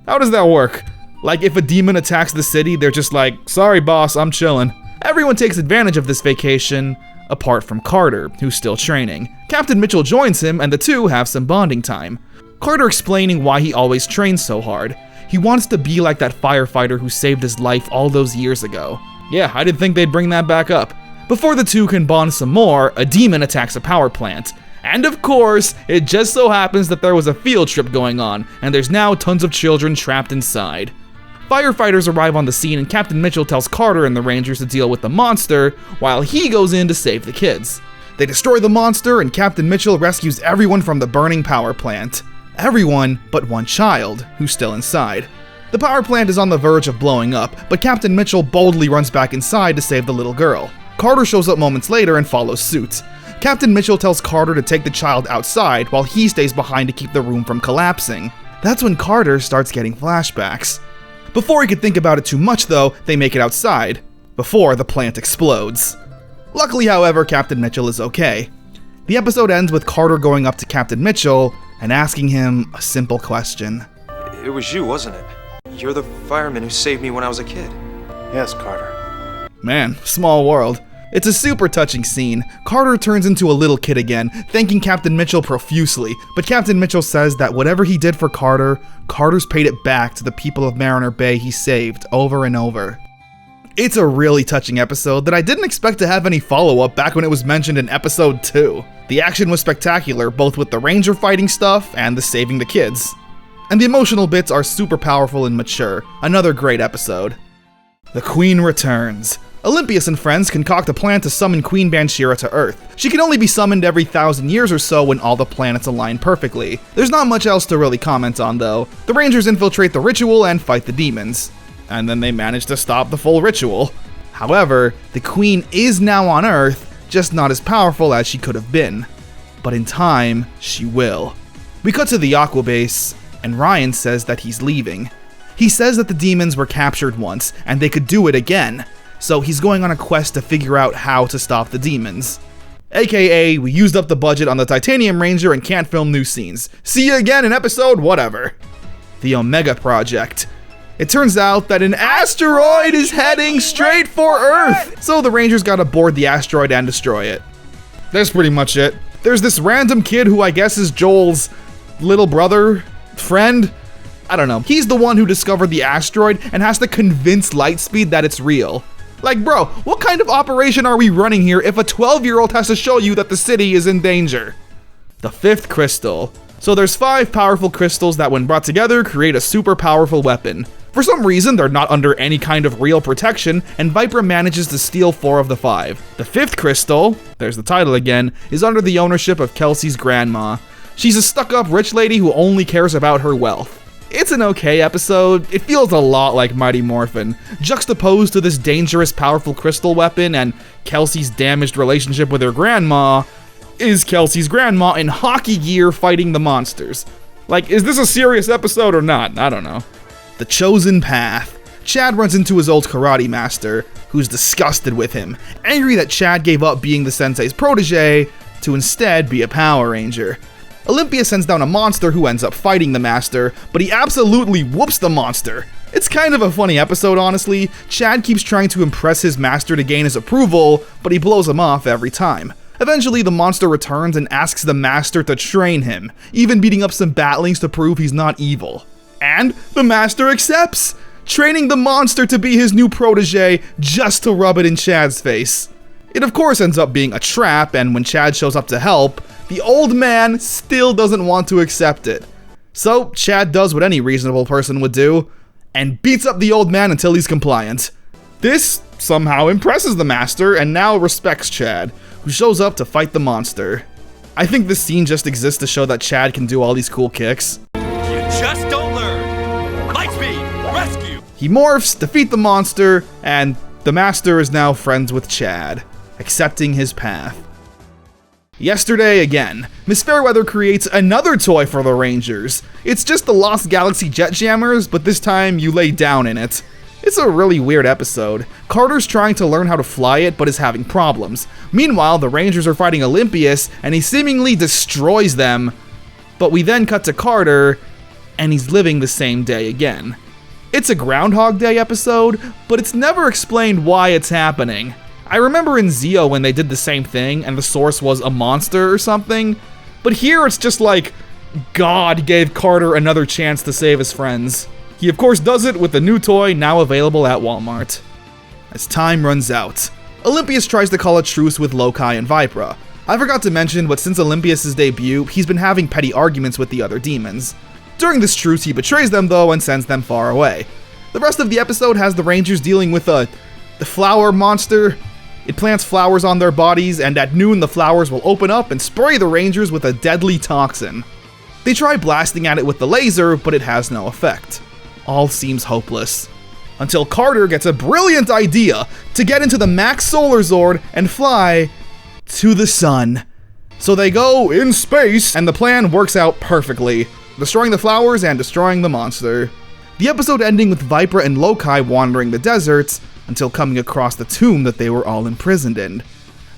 How does that work? Like, if a demon attacks the city, they're just like, sorry boss, I'm chillin'. Everyone takes advantage of this vacation, apart from Carter, who's still training. Captain Mitchell joins him, and the two have some bonding time. Carter explaining why he always trains so hard. He wants to be like that firefighter who saved his life all those years ago. Yeah, I didn't think they'd bring that back up. Before the two can bond some more, a demon attacks a power plant. And of course, it just so happens that there was a field trip going on, and there's now tons of children trapped inside. Firefighters arrive on the scene and Captain Mitchell tells Carter and the Rangers to deal with the monster, while he goes in to save the kids. They destroy the monster and Captain Mitchell rescues everyone from the burning power plant. Everyone but one child, who's still inside. The power plant is on the verge of blowing up, but Captain Mitchell boldly runs back inside to save the little girl. Carter shows up moments later and follows suit. Captain Mitchell tells Carter to take the child outside while he stays behind to keep the room from collapsing. That's when Carter starts getting flashbacks. Before he could think about it too much though, they make it outside, before the plant explodes. Luckily, however, Captain Mitchell is okay. The episode ends with Carter going up to Captain Mitchell and asking him a simple question. It was you, wasn't it? You're the fireman who saved me when I was a kid. Yes, Carter. Man, small world. It's a super touching scene. Carter turns into a little kid again, thanking Captain Mitchell profusely, but Captain Mitchell says that whatever he did for Carter, Carter's paid it back to the people of Mariner Bay he saved over and over. It's a really touching episode that I didn't expect to have any follow-up back when it was mentioned in episode 2. The action was spectacular, both with the Ranger fighting stuff and the saving the kids. And the emotional bits are super powerful and mature. Another great episode. The Queen returns. Olympius and friends concoct a plan to summon Queen Bansheera to Earth. She can only be summoned every 1,000 years or so when all the planets align perfectly. There's not much else to really comment on though. The Rangers infiltrate the ritual and fight the demons. And then they manage to stop the full ritual. However, the Queen is now on Earth, just not as powerful as she could have been. But in time, she will. We cut to the Aqua base, and Ryan says that he's leaving. He says that the demons were captured once, and they could do it again. So he's going on a quest to figure out how to stop the demons. AKA, we used up the budget on the Titanium Ranger and can't film new scenes. See you again in episode whatever. The Omega Project. It turns out that an asteroid is heading straight for Earth! So the Rangers gotta board the asteroid and destroy it. That's pretty much it. There's this random kid who I guess is Joel's little brother, friend? I don't know. He's the one who discovered the asteroid and has to convince Lightspeed that it's real. Like, bro, what kind of operation are we running here if a 12-year-old has to show you that the city is in danger? The fifth crystal. So there's 5 powerful crystals that when brought together create a super powerful weapon. For some reason, they're not under any kind of real protection, and Viper manages to steal 4 of the 5. The 5th crystal, there's the title again, is under the ownership of Kelsey's grandma. She's a stuck-up rich lady who only cares about her wealth. It's an okay episode. It feels a lot like Mighty Morphin, juxtaposed to this dangerous, powerful crystal weapon and Kelsey's damaged relationship with her grandma. Is Kelsey's grandma in hockey gear fighting the monsters? Like, is this a serious episode or not? I don't know. The Chosen Path. Chad runs into his old karate master, who's disgusted with him, angry that Chad gave up being the sensei's protege to instead be a Power Ranger. Olympia sends down a monster who ends up fighting the master, but he absolutely whoops the monster. It's kind of a funny episode, honestly. Chad keeps trying to impress his master to gain his approval, but he blows him off every time. Eventually, the monster returns and asks the master to train him, even beating up some batlings to prove he's not evil. And the master accepts, training the monster to be his new protege just to rub it in Chad's face. It of course ends up being a trap, and when Chad shows up to help, the old man still doesn't want to accept it. So Chad does what any reasonable person would do, and beats up the old man until he's compliant. This somehow impresses the master, and now respects Chad, who shows up to fight the monster. I think this scene just exists to show that Chad can do all these cool kicks. He morphs, defeat the monster, and the Master is now friends with Chad, accepting his path. Yesterday again, Miss Fairweather creates another toy for the Rangers. It's just the Lost Galaxy Jet Jammers, but this time you lay down in it. It's a really weird episode. Carter's trying to learn how to fly it, but is having problems. Meanwhile, the Rangers are fighting Olympius, and he seemingly destroys them. But we then cut to Carter, and he's living the same day again. It's a Groundhog Day episode, but it's never explained why it's happening. I remember in Zeo when they did the same thing, and the source was a monster or something, but here it's just like, God gave Carter another chance to save his friends. He of course does it with the new toy now available at Walmart. As time runs out, Olympius tries to call a truce with Lokai and Vipra. I forgot to mention, but since Olympius' debut, he's been having petty arguments with the other demons. During this truce, he betrays them though and sends them far away. The rest of the episode has the Rangers dealing with the flower monster. It plants flowers on their bodies, and at noon the flowers will open up and spray the Rangers with a deadly toxin. They try blasting at it with the laser, but it has no effect. All seems hopeless. Until Carter gets a brilliant idea to get into the Max Solar Zord and fly to the sun. So they go in space, and the plan works out perfectly, destroying the flowers and destroying the monster. The episode ending with Vipra and Lokai wandering the deserts until coming across the tomb that they were all imprisoned in.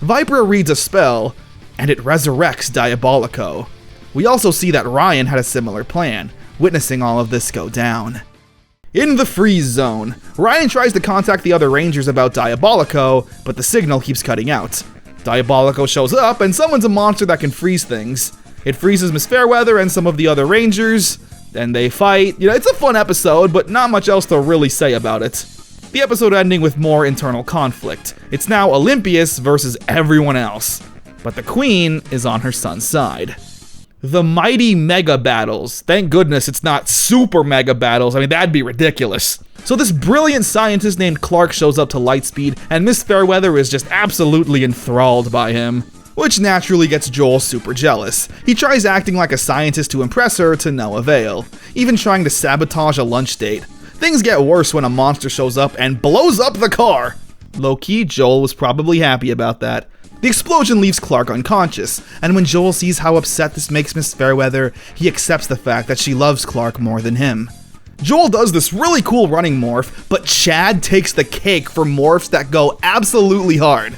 Vipra reads a spell, and it resurrects Diabolico. We also see that Ryan had a similar plan, witnessing all of this go down. In the freeze zone, Ryan tries to contact the other Rangers about Diabolico, but the signal keeps cutting out. Diabolico shows up and summons a monster that can freeze things. It freezes Miss Fairweather and some of the other Rangers, and they fight. It's a fun episode, but not much else to really say about it. The episode ending with more internal conflict. It's now Olympius versus everyone else, but the Queen is on her son's side. The mighty mega battles. Thank goodness it's not super mega battles. I mean, that'd be ridiculous. So this brilliant scientist named Clark shows up to Lightspeed, and Miss Fairweather is just absolutely enthralled by him, which naturally gets Joel super jealous. He tries acting like a scientist to impress her, to no avail, even trying to sabotage a lunch date. Things get worse when a monster shows up and blows up the car. Low-key, Joel was probably happy about that. The explosion leaves Clark unconscious, and when Joel sees how upset this makes Miss Fairweather, he accepts the fact that she loves Clark more than him. Joel does this really cool running morph, but Chad takes the cake for morphs that go absolutely hard.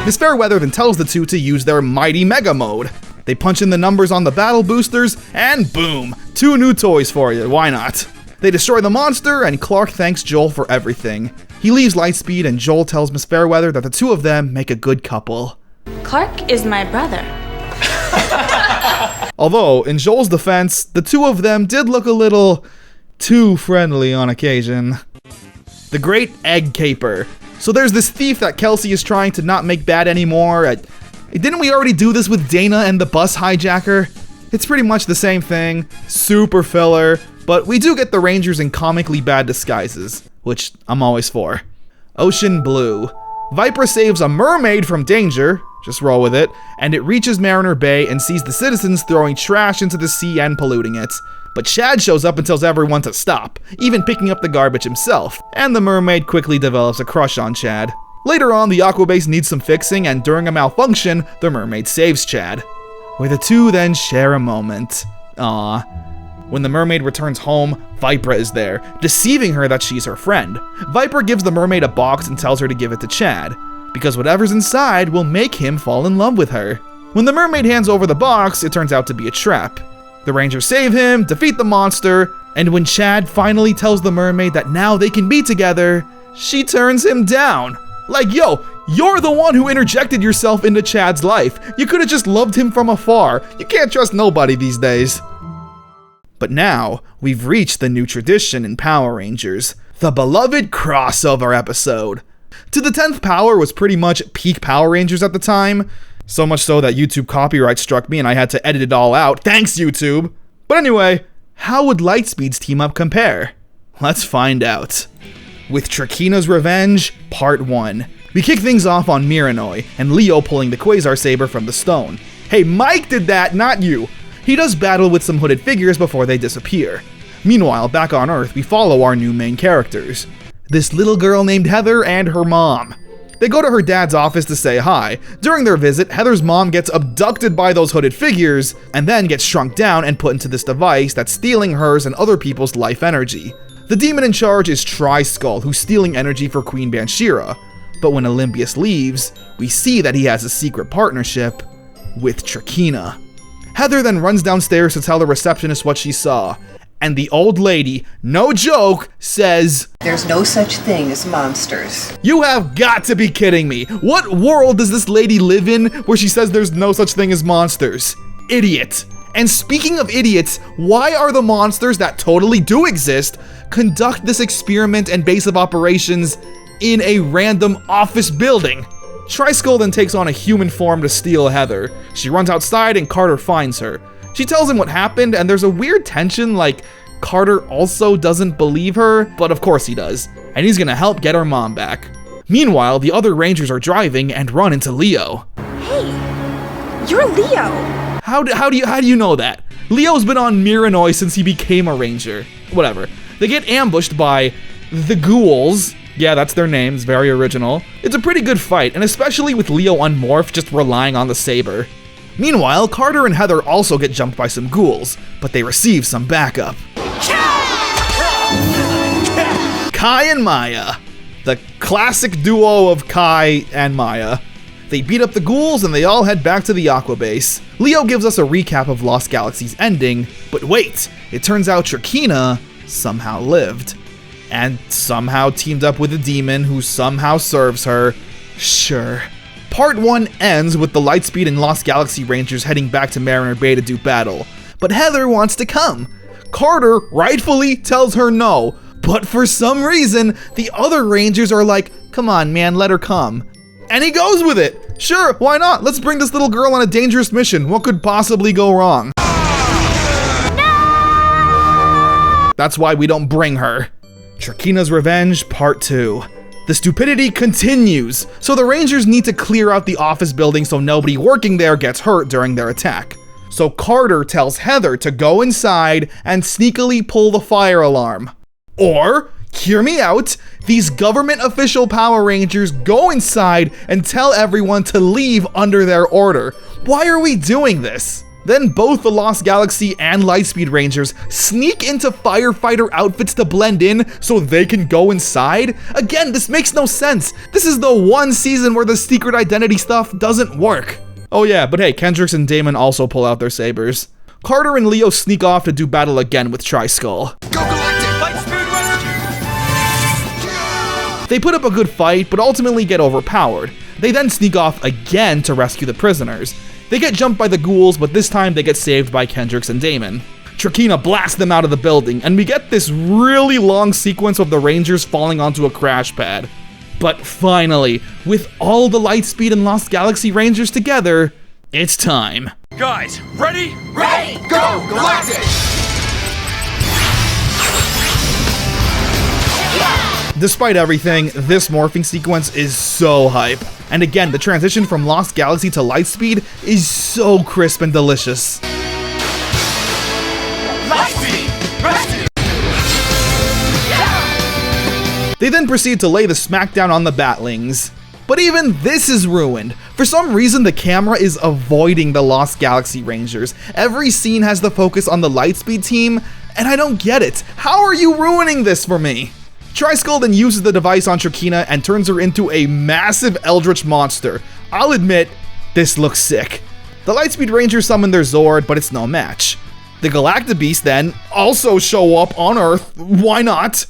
Miss Fairweather then tells the two to use their Mighty Mega Mode. They punch in the numbers on the battle boosters, and boom, 2 new toys for you, why not? They destroy the monster, and Clark thanks Joel for everything. He leaves Lightspeed, and Joel tells Miss Fairweather that the two of them make a good couple. Clark is my brother. Although, in Joel's defense, the two of them did look a little too friendly on occasion. The Great Egg Caper. So there's this thief that Kelsey is trying to not make bad anymore. Didn't we already do this with Dana and the bus hijacker? It's pretty much the same thing, super filler, but we do get the Rangers in comically bad disguises, which I'm always for. Ocean Blue. Vipra saves a mermaid from danger, just roll with it, and it reaches Mariner Bay and sees the citizens throwing trash into the sea and polluting it. But Chad shows up and tells everyone to stop, even picking up the garbage himself, and the mermaid quickly develops a crush on Chad. Later on, the Aquabase needs some fixing, and during a malfunction, the mermaid saves Chad, where the two then share a moment. Aww. When the mermaid returns home, Vipra is there, deceiving her that she's her friend. Vipra gives the mermaid a box and tells her to give it to Chad, because whatever's inside will make him fall in love with her. When the mermaid hands over the box, it turns out to be a trap. The Rangers save him, defeat the monster, and when Chad finally tells the mermaid that now they can be together, she turns him down. Like, yo, you're the one who interjected yourself into Chad's life. You could have just loved him from afar. You can't trust nobody these days. But now, we've reached the new tradition in Power Rangers, the beloved crossover episode. To the 10th Power was pretty much peak Power Rangers at the time, so much so that YouTube copyright struck me and I had to edit it all out. Thanks, YouTube! But anyway, how would Lightspeed's team up compare? Let's find out. With Trakina's Revenge, Part 1. We kick things off on Miranoi, and Leo pulling the Quasar Saber from the stone. Hey, Mike did that, not you! He does battle with some hooded figures before they disappear. Meanwhile, back on Earth, we follow our new main characters. This little girl named Heather and her mom. They go to her dad's office to say hi. During their visit, Heather's mom gets abducted by those hooded figures, and then gets shrunk down and put into this device that's stealing hers and other people's life energy. The demon in charge is Tri-Skull, who's stealing energy for Queen Banshira. But when Olympius leaves, we see that he has a secret partnership with Trakina. Heather then runs downstairs to tell the receptionist what she saw, and the old lady, no joke, says, "There's no such thing as monsters." You have got to be kidding me. What world does this lady live in where she says there's no such thing as monsters? Idiot. And speaking of idiots, why are the monsters that totally do exist conduct this experiment and base of operations in a random office building? Tri-Skull then takes on a human form to steal Heather. She runs outside and Carter finds her. She tells him what happened, and there's a weird tension, like Carter also doesn't believe her, but of course he does, and he's gonna help get her mom back. Meanwhile, the other Rangers are driving and run into Leo. Hey, you're Leo. How do you know that? Leo's been on Miranoi since he became a Ranger. Whatever. They get ambushed by the Ghouls. Yeah, that's their names, very original. It's a pretty good fight, and especially with Leo unmorphed just relying on the saber. Meanwhile, Carter and Heather also get jumped by some ghouls, but they receive some backup. Kai and Maya. The classic duo of Kai and Maya. They beat up the ghouls and they all head back to the Aqua Base. Leo gives us a recap of Lost Galaxy's ending, but wait, it turns out Trakina somehow lived. And somehow teamed up with a demon who somehow serves her. Sure. Part 1 ends with the Lightspeed and Lost Galaxy Rangers heading back to Mariner Bay to do battle. But Heather wants to come. Carter rightfully tells her no, but for some reason, the other Rangers are like, come on man, let her come. And he goes with it. Sure, why not? Let's bring this little girl on a dangerous mission. What could possibly go wrong? No! That's why we don't bring her. Trakina's Revenge Part 2. The stupidity continues, so the Rangers need to clear out the office building so nobody working there gets hurt during their attack. So Carter tells Heather to go inside and sneakily pull the fire alarm. Or, hear me out, these government official Power Rangers go inside and tell everyone to leave under their order. Why are we doing this? Then both the Lost Galaxy and Lightspeed Rangers sneak into firefighter outfits to blend in so they can go inside? Again, this makes no sense. This is the one season where the secret identity stuff doesn't work. Oh yeah, but hey, Kendricks and Damon also pull out their sabers. Carter and Leo sneak off to do battle again with Tri-Skull. They put up a good fight, but ultimately get overpowered. They then sneak off again to rescue the prisoners. They get jumped by the ghouls, but this time they get saved by Kendricks and Damon. Trakina blasts them out of the building, and we get this really long sequence of the Rangers falling onto a crash pad. But finally, with all the Lightspeed and Lost Galaxy Rangers together, it's time. Guys, ready? Ready! Go! Galactic! Despite everything, this morphing sequence is so hype. And again, the transition from Lost Galaxy to Lightspeed is so crisp and delicious. Lightspeed! Rescue! They then proceed to lay the smackdown on the Batlings. But even this is ruined. For some reason, the camera is avoiding the Lost Galaxy Rangers. Every scene has the focus on the Lightspeed team, and I don't get it. How are you ruining this for me? Tri-Skull then uses the device on Trakina and turns her into a massive eldritch monster. I'll admit, this looks sick. The Lightspeed Rangers summon their Zord, but it's no match. The Galactabeasts then also show up on Earth, why not?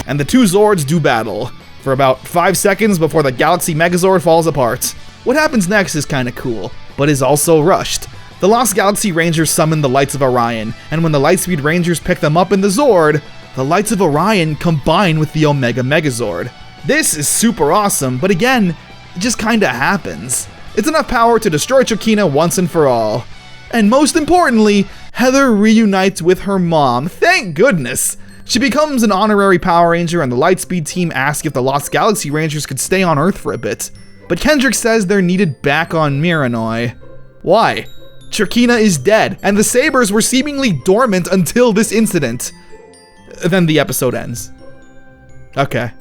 And the two Zords do battle, for about 5 seconds before the Galaxy Megazord falls apart. What happens next is kinda cool, but is also rushed. The Lost Galaxy Rangers summon the Lights of Orion, and when the Lightspeed Rangers pick them up in the Zord, the Lights of Orion combine with the Omega Megazord. This is super awesome, but again, it just kinda happens. It's enough power to destroy Trakina once and for all. And most importantly, Heather reunites with her mom, thank goodness! She becomes an honorary Power Ranger, and the Lightspeed team asks if the Lost Galaxy Rangers could stay on Earth for a bit. But Kendrick says they're needed back on Miranoi. Why? Trakina is dead, and the sabers were seemingly dormant until this incident. Then the episode ends. Okay.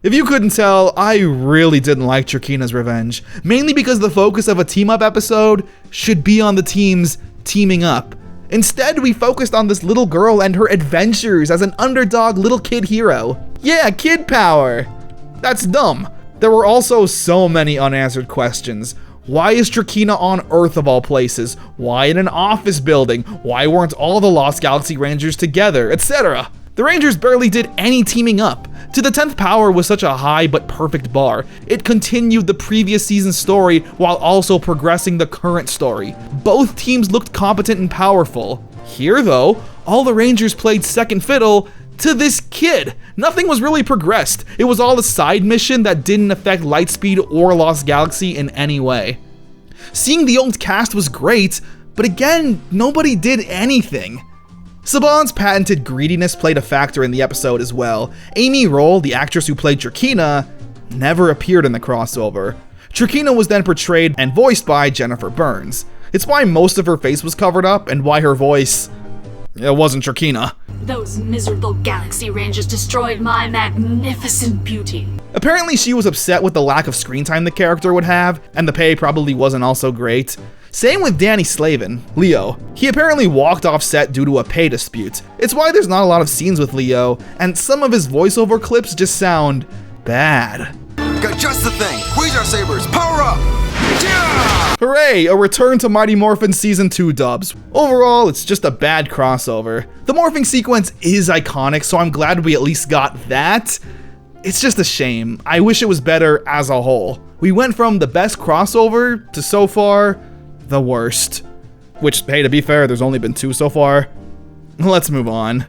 If you couldn't tell, I really didn't like Trakina's revenge, mainly because the focus of a team-up episode should be on the teams teaming up. Instead, we focused on this little girl and her adventures as an underdog little kid hero. Yeah, kid power. That's dumb. There were also so many unanswered questions. Why is Trakina on Earth of all places? Why in an office building? Why weren't all the Lost Galaxy Rangers together, etc.? The Rangers barely did any teaming up. To the 10th power was such a high but perfect bar. It continued the previous season's story while also progressing the current story. Both teams looked competent and powerful. Here though, all the Rangers played second fiddle to this kid. Nothing was really progressed. It was all a side mission that didn't affect Lightspeed or Lost Galaxy in any way. Seeing the old cast was great, but again, nobody did anything. Saban's patented greediness played a factor in the episode as well. Amy Roll, the actress who played Trakina, never appeared in the crossover. Trakina was then portrayed and voiced by Jennifer Burns. It's why most of her face was covered up and why her voice, it wasn't Trakina. Those miserable Galaxy Rangers destroyed my magnificent beauty. Apparently she was upset with the lack of screen time the character would have, and the pay probably wasn't also great. Same with Danny Slavin, Leo. He apparently walked off set due to a pay dispute. It's why there's not a lot of scenes with Leo, and some of his voiceover clips just sound bad. Got just the thing. Quasar Sabers, power up! Yeah! Hooray, a return to Mighty Morphin Season 2 dubs. Overall, it's just a bad crossover. The morphing sequence is iconic, so I'm glad we at least got that. It's just a shame. I wish it was better as a whole. We went from the best crossover to so far, the worst. Which, hey, to be fair, there's only been 2 so far. Let's move on.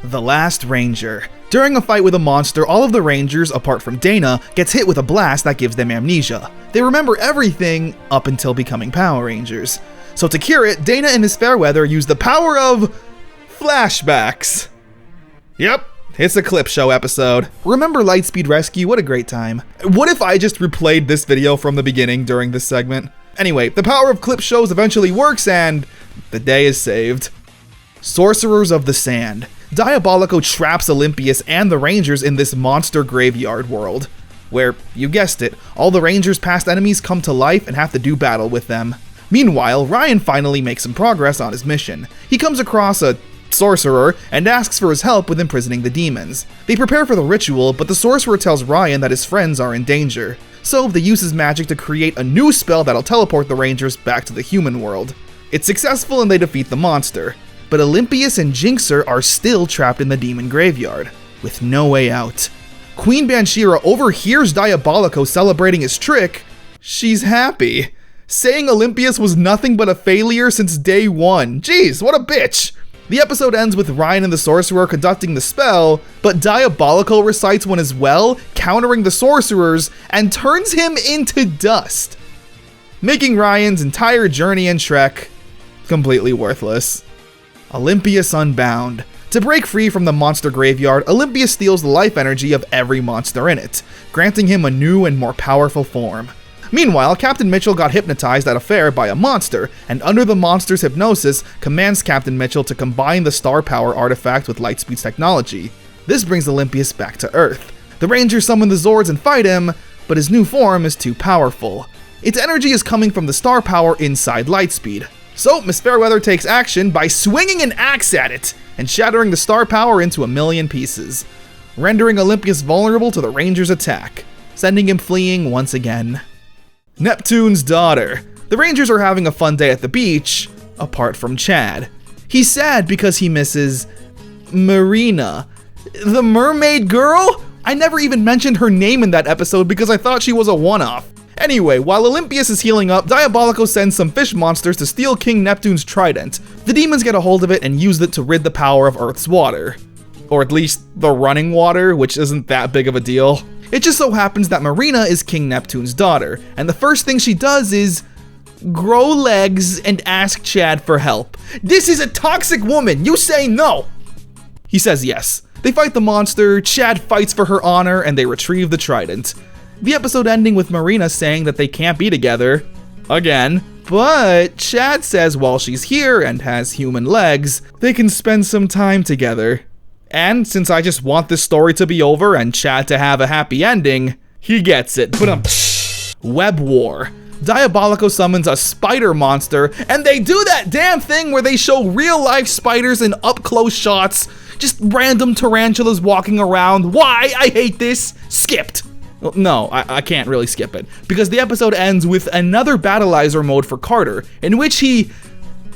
The Last Ranger. During a fight with a monster, all of the Rangers, apart from Dana, gets hit with a blast that gives them amnesia. They remember everything up until becoming Power Rangers. So to cure it, Dana and Miss Fairweather use the power of flashbacks. Yep. It's a clip show episode. Remember Lightspeed Rescue? What a great time. What if I just replayed this video from the beginning during this segment? Anyway, the power of clip shows eventually works and the day is saved. Sorcerers of the Sand. Diabolico traps Olympius and the Rangers in this monster graveyard world, where, you guessed it, all the Rangers' past enemies come to life and have to do battle with them. Meanwhile, Ryan finally makes some progress on his mission. He comes across a sorcerer and asks for his help with imprisoning the demons. They prepare for the ritual, but the sorcerer tells Ryan that his friends are in danger. So they use his magic to create a new spell that'll teleport the Rangers back to the human world. It's successful and they defeat the monster. But Olympius and Jinxer are still trapped in the demon graveyard, with no way out. Queen Banshira overhears Diabolico celebrating his trick. She's happy, saying Olympius was nothing but a failure since day 1. Jeez, what a bitch! The episode ends with Ryan and the sorcerer conducting the spell, but Diabolico recites one as well, countering the sorcerers, and turns him into dust, making Ryan's entire journey and trek completely worthless. Olympius Unbound. To break free from the monster graveyard, Olympius steals the life energy of every monster in it, granting him a new and more powerful form. Meanwhile, Captain Mitchell got hypnotized at a fair by a monster, and under the monster's hypnosis, commands Captain Mitchell to combine the star power artifact with Lightspeed's technology. This brings Olympius back to Earth. The Rangers summon the Zords and fight him, but his new form is too powerful. Its energy is coming from the star power inside Lightspeed. So, Miss Fairweather takes action by swinging an axe at it and shattering the star power into a million pieces, rendering Olympius vulnerable to the Rangers' attack, sending him fleeing once again. Neptune's daughter. The Rangers are having a fun day at the beach, apart from Chad. He's sad because he misses Marina. The mermaid girl? I never even mentioned her name in that episode because I thought she was a one-off. Anyway, while Olympius is healing up, Diabolico sends some fish monsters to steal King Neptune's trident. The demons get a hold of it and use it to rid the power of Earth's water. Or at least the running water, which isn't that big of a deal. It just so happens that Marina is King Neptune's daughter, and the first thing she does is grow legs and ask Chad for help. This is a toxic woman, you say no! He says yes. They fight the monster, Chad fights for her honor, and they retrieve the trident. The episode ending with Marina saying that they can't be together again. But Chad says while she's here and has human legs, they can spend some time together. And since I just want this story to be over and Chad to have a happy ending, he gets it. Web War. Diabolico summons a spider monster, and they do that damn thing where they show real-life spiders in up-close shots, just random tarantulas walking around. Why? I hate this. Skipped. Well, no, I can't really skip it, because the episode ends with another battleizer mode for Carter, in which he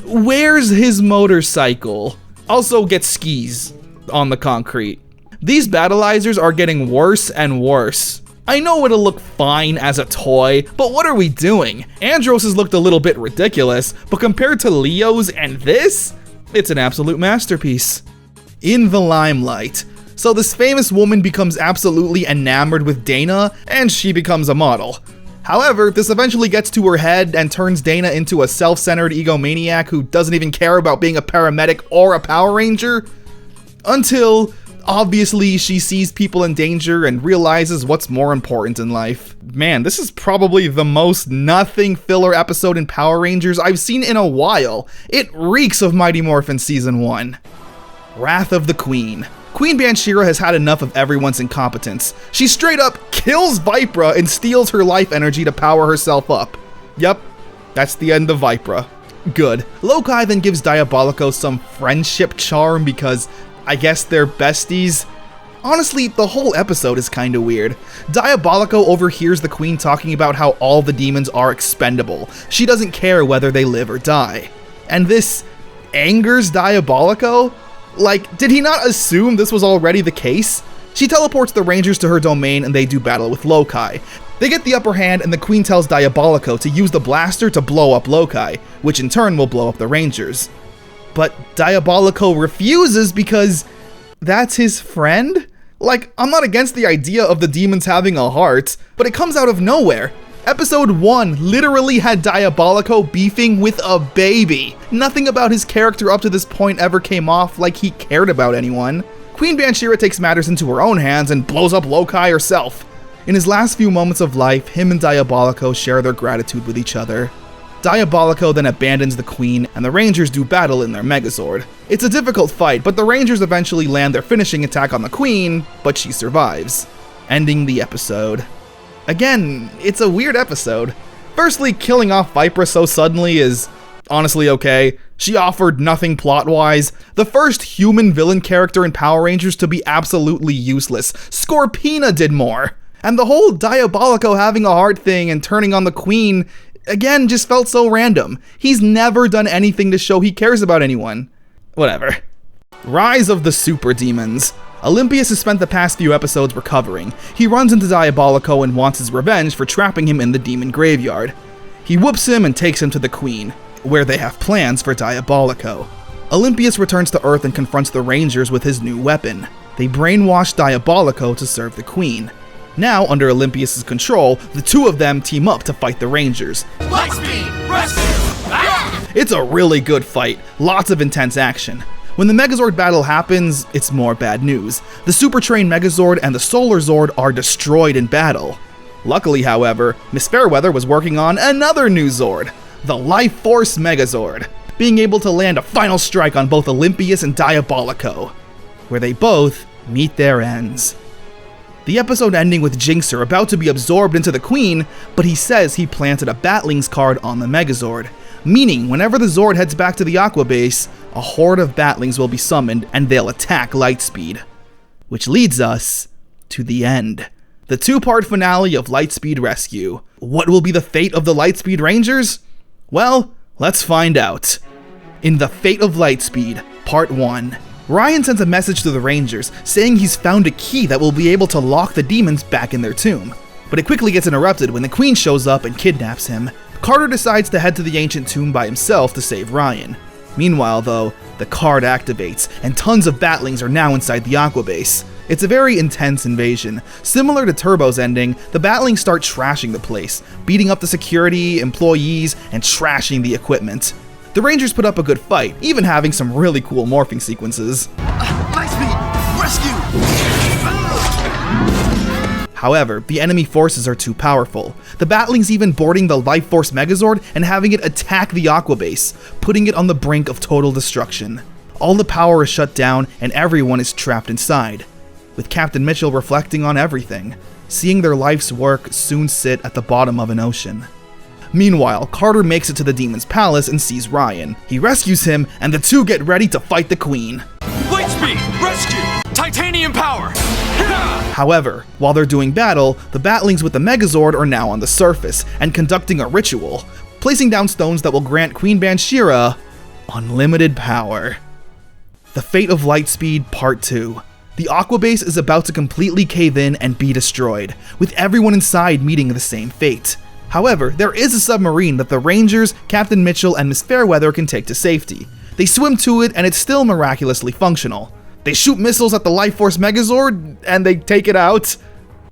wears his motorcycle, also gets skis on the concrete. These battleizers are getting worse and worse. I know it'll look fine as a toy, but what are we doing? Andros's looked a little bit ridiculous, but compared to Leo's and this, it's an absolute masterpiece. In the limelight. So this famous woman becomes absolutely enamored with Dana, and she becomes a model. However, this eventually gets to her head and turns Dana into a self-centered egomaniac who doesn't even care about being a paramedic or a Power Ranger, until obviously she sees people in danger and realizes what's more important in life. Man, this is probably the most nothing filler episode in Power Rangers I've seen in a while. It reeks of Mighty Morphin Season 1. Wrath of the Queen. Queen Banshira has had enough of everyone's incompetence. She straight up kills Vipra and steals her life energy to power herself up. Yep, that's the end of Vipra. Good. Lokai then gives Diabolico some friendship charm because I guess they're besties. Honestly, the whole episode is kinda weird. Diabolico overhears the Queen talking about how all the demons are expendable. She doesn't care whether they live or die. And this angers Diabolico? Like, did he not assume this was already the case? She teleports the Rangers to her domain and they do battle with Lokai. They get the upper hand and the Queen tells Diabolico to use the blaster to blow up Lokai, which in turn will blow up the Rangers. But Diabolico refuses because that's his friend? Like, I'm not against the idea of the demons having a heart, but it comes out of nowhere. Episode 1 literally had Diabolico beefing with a baby. Nothing about his character up to this point ever came off like he cared about anyone. Queen Banshira takes matters into her own hands and blows up Lokai herself. In his last few moments of life, him and Diabolico share their gratitude with each other. Diabolico then abandons the Queen, and the Rangers do battle in their Megazord. It's a difficult fight, but the Rangers eventually land their finishing attack on the Queen, but she survives, ending the episode. Again, it's a weird episode. Firstly, killing off Vipra so suddenly is honestly okay. She offered nothing plot-wise. The first human villain character in Power Rangers to be absolutely useless. Scorpina did more. And the whole Diabolico having a heart thing and turning on the Queen, again, just felt so random. He's never done anything to show he cares about anyone. Whatever. Rise of the Super Demons. Olympius has spent the past few episodes recovering. He runs into Diabolico and wants his revenge for trapping him in the demon graveyard. He whoops him and takes him to the Queen, where they have plans for Diabolico. Olympius returns to Earth and confronts the Rangers with his new weapon. They brainwash Diabolico to serve the Queen. Now, under Olympius' control, the two of them team up to fight the Rangers. Lightspeed! Rescue! Ah! It's a really good fight, lots of intense action. When the Megazord battle happens, it's more bad news. The Super Train Megazord and the Solar Zord are destroyed in battle. Luckily, however, Miss Fairweather was working on another new Zord, the Life Force Megazord, being able to land a final strike on both Olympius and Diabolico, where they both meet their ends. The episode ending with Jinxer about to be absorbed into the Queen, but he says he planted a Batlings card on the Megazord, meaning whenever the Zord heads back to the Aqua Base, a horde of Batlings will be summoned and they'll attack Lightspeed. Which leads us to the end. The two-part finale of Lightspeed Rescue. What will be the fate of the Lightspeed Rangers? Well, let's find out. In The Fate of Lightspeed, Part 1. Ryan sends a message to the Rangers saying he's found a key that will be able to lock the demons back in their tomb. But it quickly gets interrupted when the Queen shows up and kidnaps him. Carter decides to head to the ancient tomb by himself to save Ryan. Meanwhile, though, the card activates, and tons of Batlings are now inside the Aqua Base. It's a very intense invasion. Similar to Turbo's ending, the Batlings start trashing the place, beating up the security, employees, and trashing the equipment. The Rangers put up a good fight, even having some really cool morphing sequences. Lightspeed! Rescue! However, the enemy forces are too powerful, the Batlings even boarding the Life Force Megazord and having it attack the Aqua Base, putting it on the brink of total destruction. All the power is shut down and everyone is trapped inside, with Captain Mitchell reflecting on everything, seeing their life's work soon sit at the bottom of an ocean. Meanwhile, Carter makes it to the Demon's Palace and sees Ryan. He rescues him, and the two get ready to fight the Queen. Lightspeed! Rescue! Titanium power! However, while they're doing battle, the Batlings with the Megazord are now on the surface and conducting a ritual, placing down stones that will grant Queen Bansheera unlimited power. The Fate of Lightspeed Part 2. The Aqua Base is about to completely cave in and be destroyed, with everyone inside meeting the same fate. However, there is a submarine that the Rangers, Captain Mitchell, and Miss Fairweather can take to safety. They swim to it and it's still miraculously functional. They shoot missiles at the Life Force Megazord and they take it out.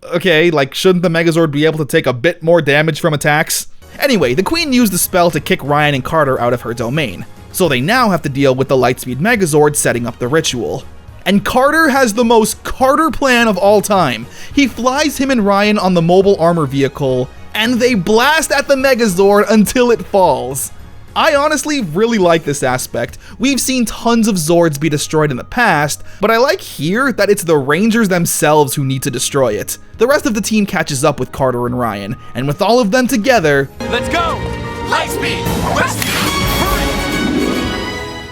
Okay, like shouldn't the Megazord be able to take a bit more damage from attacks? Anyway, the Queen used the spell to kick Ryan and Carter out of her domain, so they now have to deal with the Lightspeed Megazord setting up the ritual. And Carter has the most Carter plan of all time. He flies him and Ryan on the mobile armor vehicle, and they blast at the Megazord until it falls. I honestly really like this aspect. We've seen tons of Zords be destroyed in the past, but I like here that it's the Rangers themselves who need to destroy it. The rest of the team catches up with Carter and Ryan, and with all of them together, Let's go! Lightspeed! Rescue! Hurry!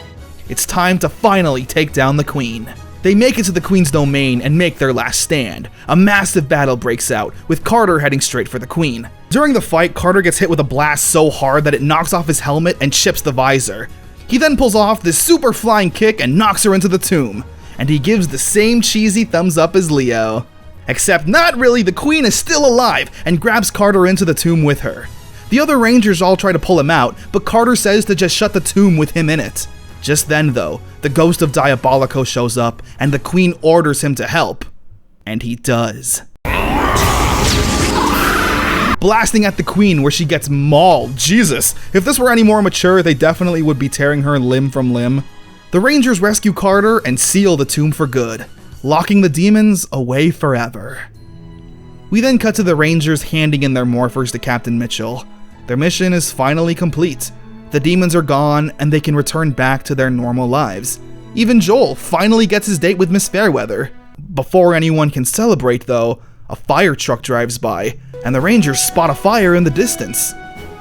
it's time to finally take down the Queen. They make it to the Queen's domain and make their last stand. A massive battle breaks out, with Carter heading straight for the Queen. During the fight, Carter gets hit with a blast so hard that it knocks off his helmet and chips the visor. He then pulls off this super flying kick and knocks her into the tomb. And he gives the same cheesy thumbs up as Leo. Except not really, the Queen is still alive and grabs Carter into the tomb with her. The other Rangers all try to pull him out, but Carter says to just shut the tomb with him in it. Just then though, the ghost of Diabolico shows up and the Queen orders him to help. And he does. Blasting at the Queen where she gets mauled. Jesus, if this were any more mature, they definitely would be tearing her limb from limb. The Rangers rescue Carter and seal the tomb for good, locking the demons away forever. We then cut to the Rangers handing in their morphers to Captain Mitchell. Their mission is finally complete. The demons are gone and they can return back to their normal lives. Even Joel finally gets his date with Miss Fairweather. Before anyone can celebrate though, a fire truck drives by and the Rangers spot a fire in the distance.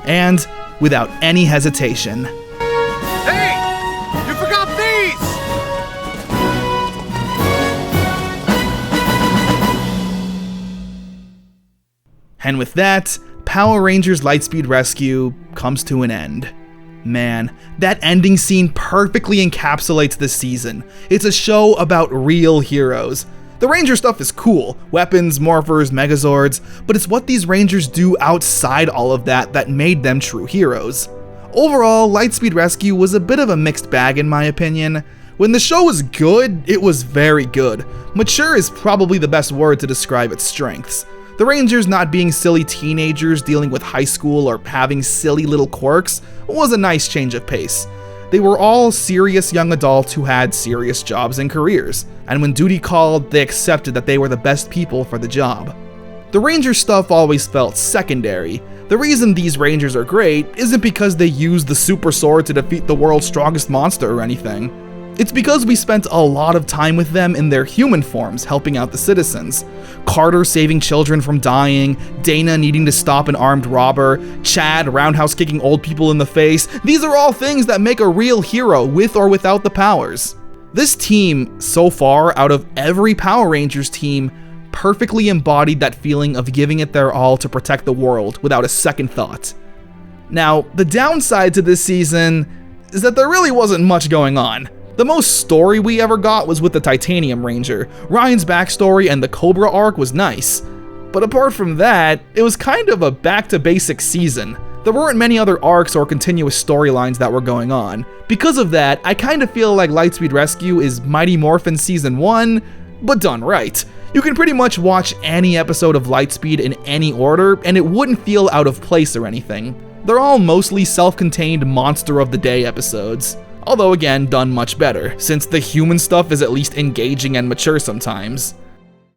And without any hesitation, Hey! You forgot these! and with that, Power Rangers Lightspeed Rescue comes to an end. Man, that ending scene perfectly encapsulates this season. It's a show about real heroes. The Ranger stuff is cool, weapons, morphers, megazords, but it's what these Rangers do outside all of that that made them true heroes. Overall, Lightspeed Rescue was a bit of a mixed bag in my opinion. When the show was good, it was very good. Mature is probably the best word to describe its strengths. The Rangers not being silly teenagers dealing with high school or having silly little quirks was a nice change of pace. They were all serious young adults who had serious jobs and careers, and when duty called, they accepted that they were the best people for the job. The Ranger stuff always felt secondary. The reason these Rangers are great isn't because they use the super sword to defeat the world's strongest monster or anything. It's because we spent a lot of time with them in their human forms helping out the citizens. Carter saving children from dying, Dana needing to stop an armed robber, Chad roundhouse kicking old people in the face. These are all things that make a real hero with or without the powers. This team, so far, out of every Power Rangers team, perfectly embodied that feeling of giving it their all to protect the world without a second thought. Now, the downside to this season is that there really wasn't much going on. The most story we ever got was with the Titanium Ranger. Ryan's backstory and the Cobra arc was nice. But apart from that, it was kind of a back-to-basics season. There weren't many other arcs or continuous storylines that were going on. Because of that, I kind of feel like Lightspeed Rescue is Mighty Morphin Season 1, but done right. You can pretty much watch any episode of Lightspeed in any order, and it wouldn't feel out of place or anything. They're all mostly self-contained Monster of the Day episodes. Although again, done much better, since the human stuff is at least engaging and mature sometimes.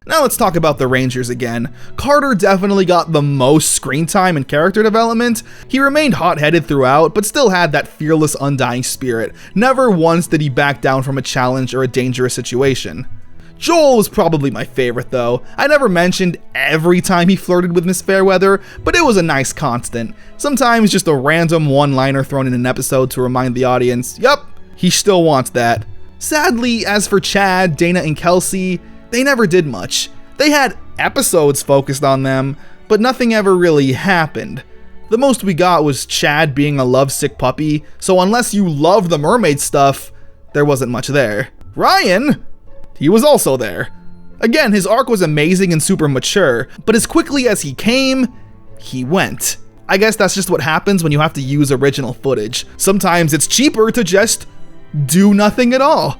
Now let's talk about the Rangers again. Carter definitely got the most screen time and character development. He remained hot-headed throughout, but still had that fearless, undying spirit. Never once did he back down from a challenge or a dangerous situation. Joel was probably my favorite though. I never mentioned every time he flirted with Miss Fairweather, but it was a nice constant. Sometimes just a random one-liner thrown in an episode to remind the audience, yup, he still wants that. Sadly, as for Chad, Dana, and Kelsey, they never did much. They had episodes focused on them, but nothing ever really happened. The most we got was Chad being a lovesick puppy, so unless you love the mermaid stuff, there wasn't much there. Ryan? He was also there. Again, his arc was amazing and super mature, but as quickly as he came, he went. I guess that's just what happens when you have to use original footage. Sometimes it's cheaper to just do nothing at all.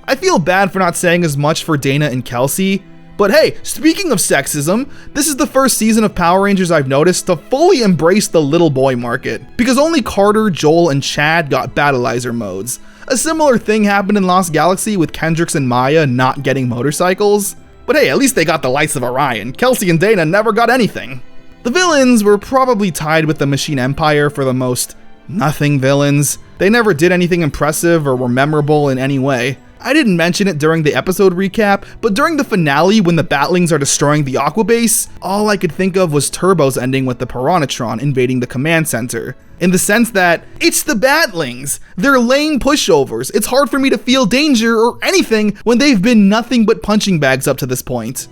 I feel bad for not saying as much for Dana and Kelsey, but hey, speaking of sexism, this is the first season of Power Rangers I've noticed to fully embrace the little boy market, because only Carter, Joel, and Chad got battleizer modes. A similar thing happened in Lost Galaxy with Kendrix and Maya not getting motorcycles, but hey, at least they got the Lights of Orion. Kelsey and Dana never got anything. The villains were probably tied with the Machine Empire for the most nothing villains. They never did anything impressive or were memorable in any way. I didn't mention it during the episode recap, but during the finale when the Batlings are destroying the Aqua Base, all I could think of was Turbo's ending with the Piranhatron invading the command center. In the sense that, it's the Batlings! They're lame pushovers. It's hard for me to feel danger or anything when they've been nothing but punching bags up to this point.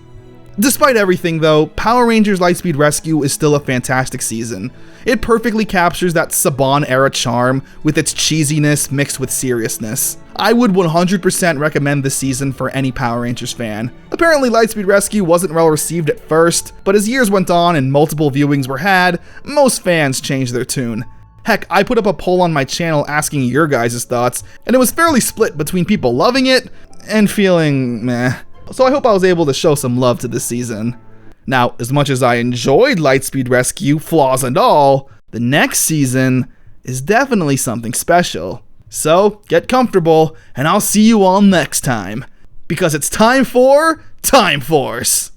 Despite everything though, Power Rangers Lightspeed Rescue is still a fantastic season. It perfectly captures that Saban era charm with its cheesiness mixed with seriousness. I would 100% recommend this season for any Power Rangers fan. Apparently Lightspeed Rescue wasn't well received at first, but as years went on and multiple viewings were had, most fans changed their tune. Heck, I put up a poll on my channel asking your guys' thoughts, and it was fairly split between people loving it and feeling meh. So I hope I was able to show some love to this season. Now, as much as I enjoyed Lightspeed Rescue, flaws and all, the next season is definitely something special. So, get comfortable, and I'll see you all next time, because it's time for Time Force!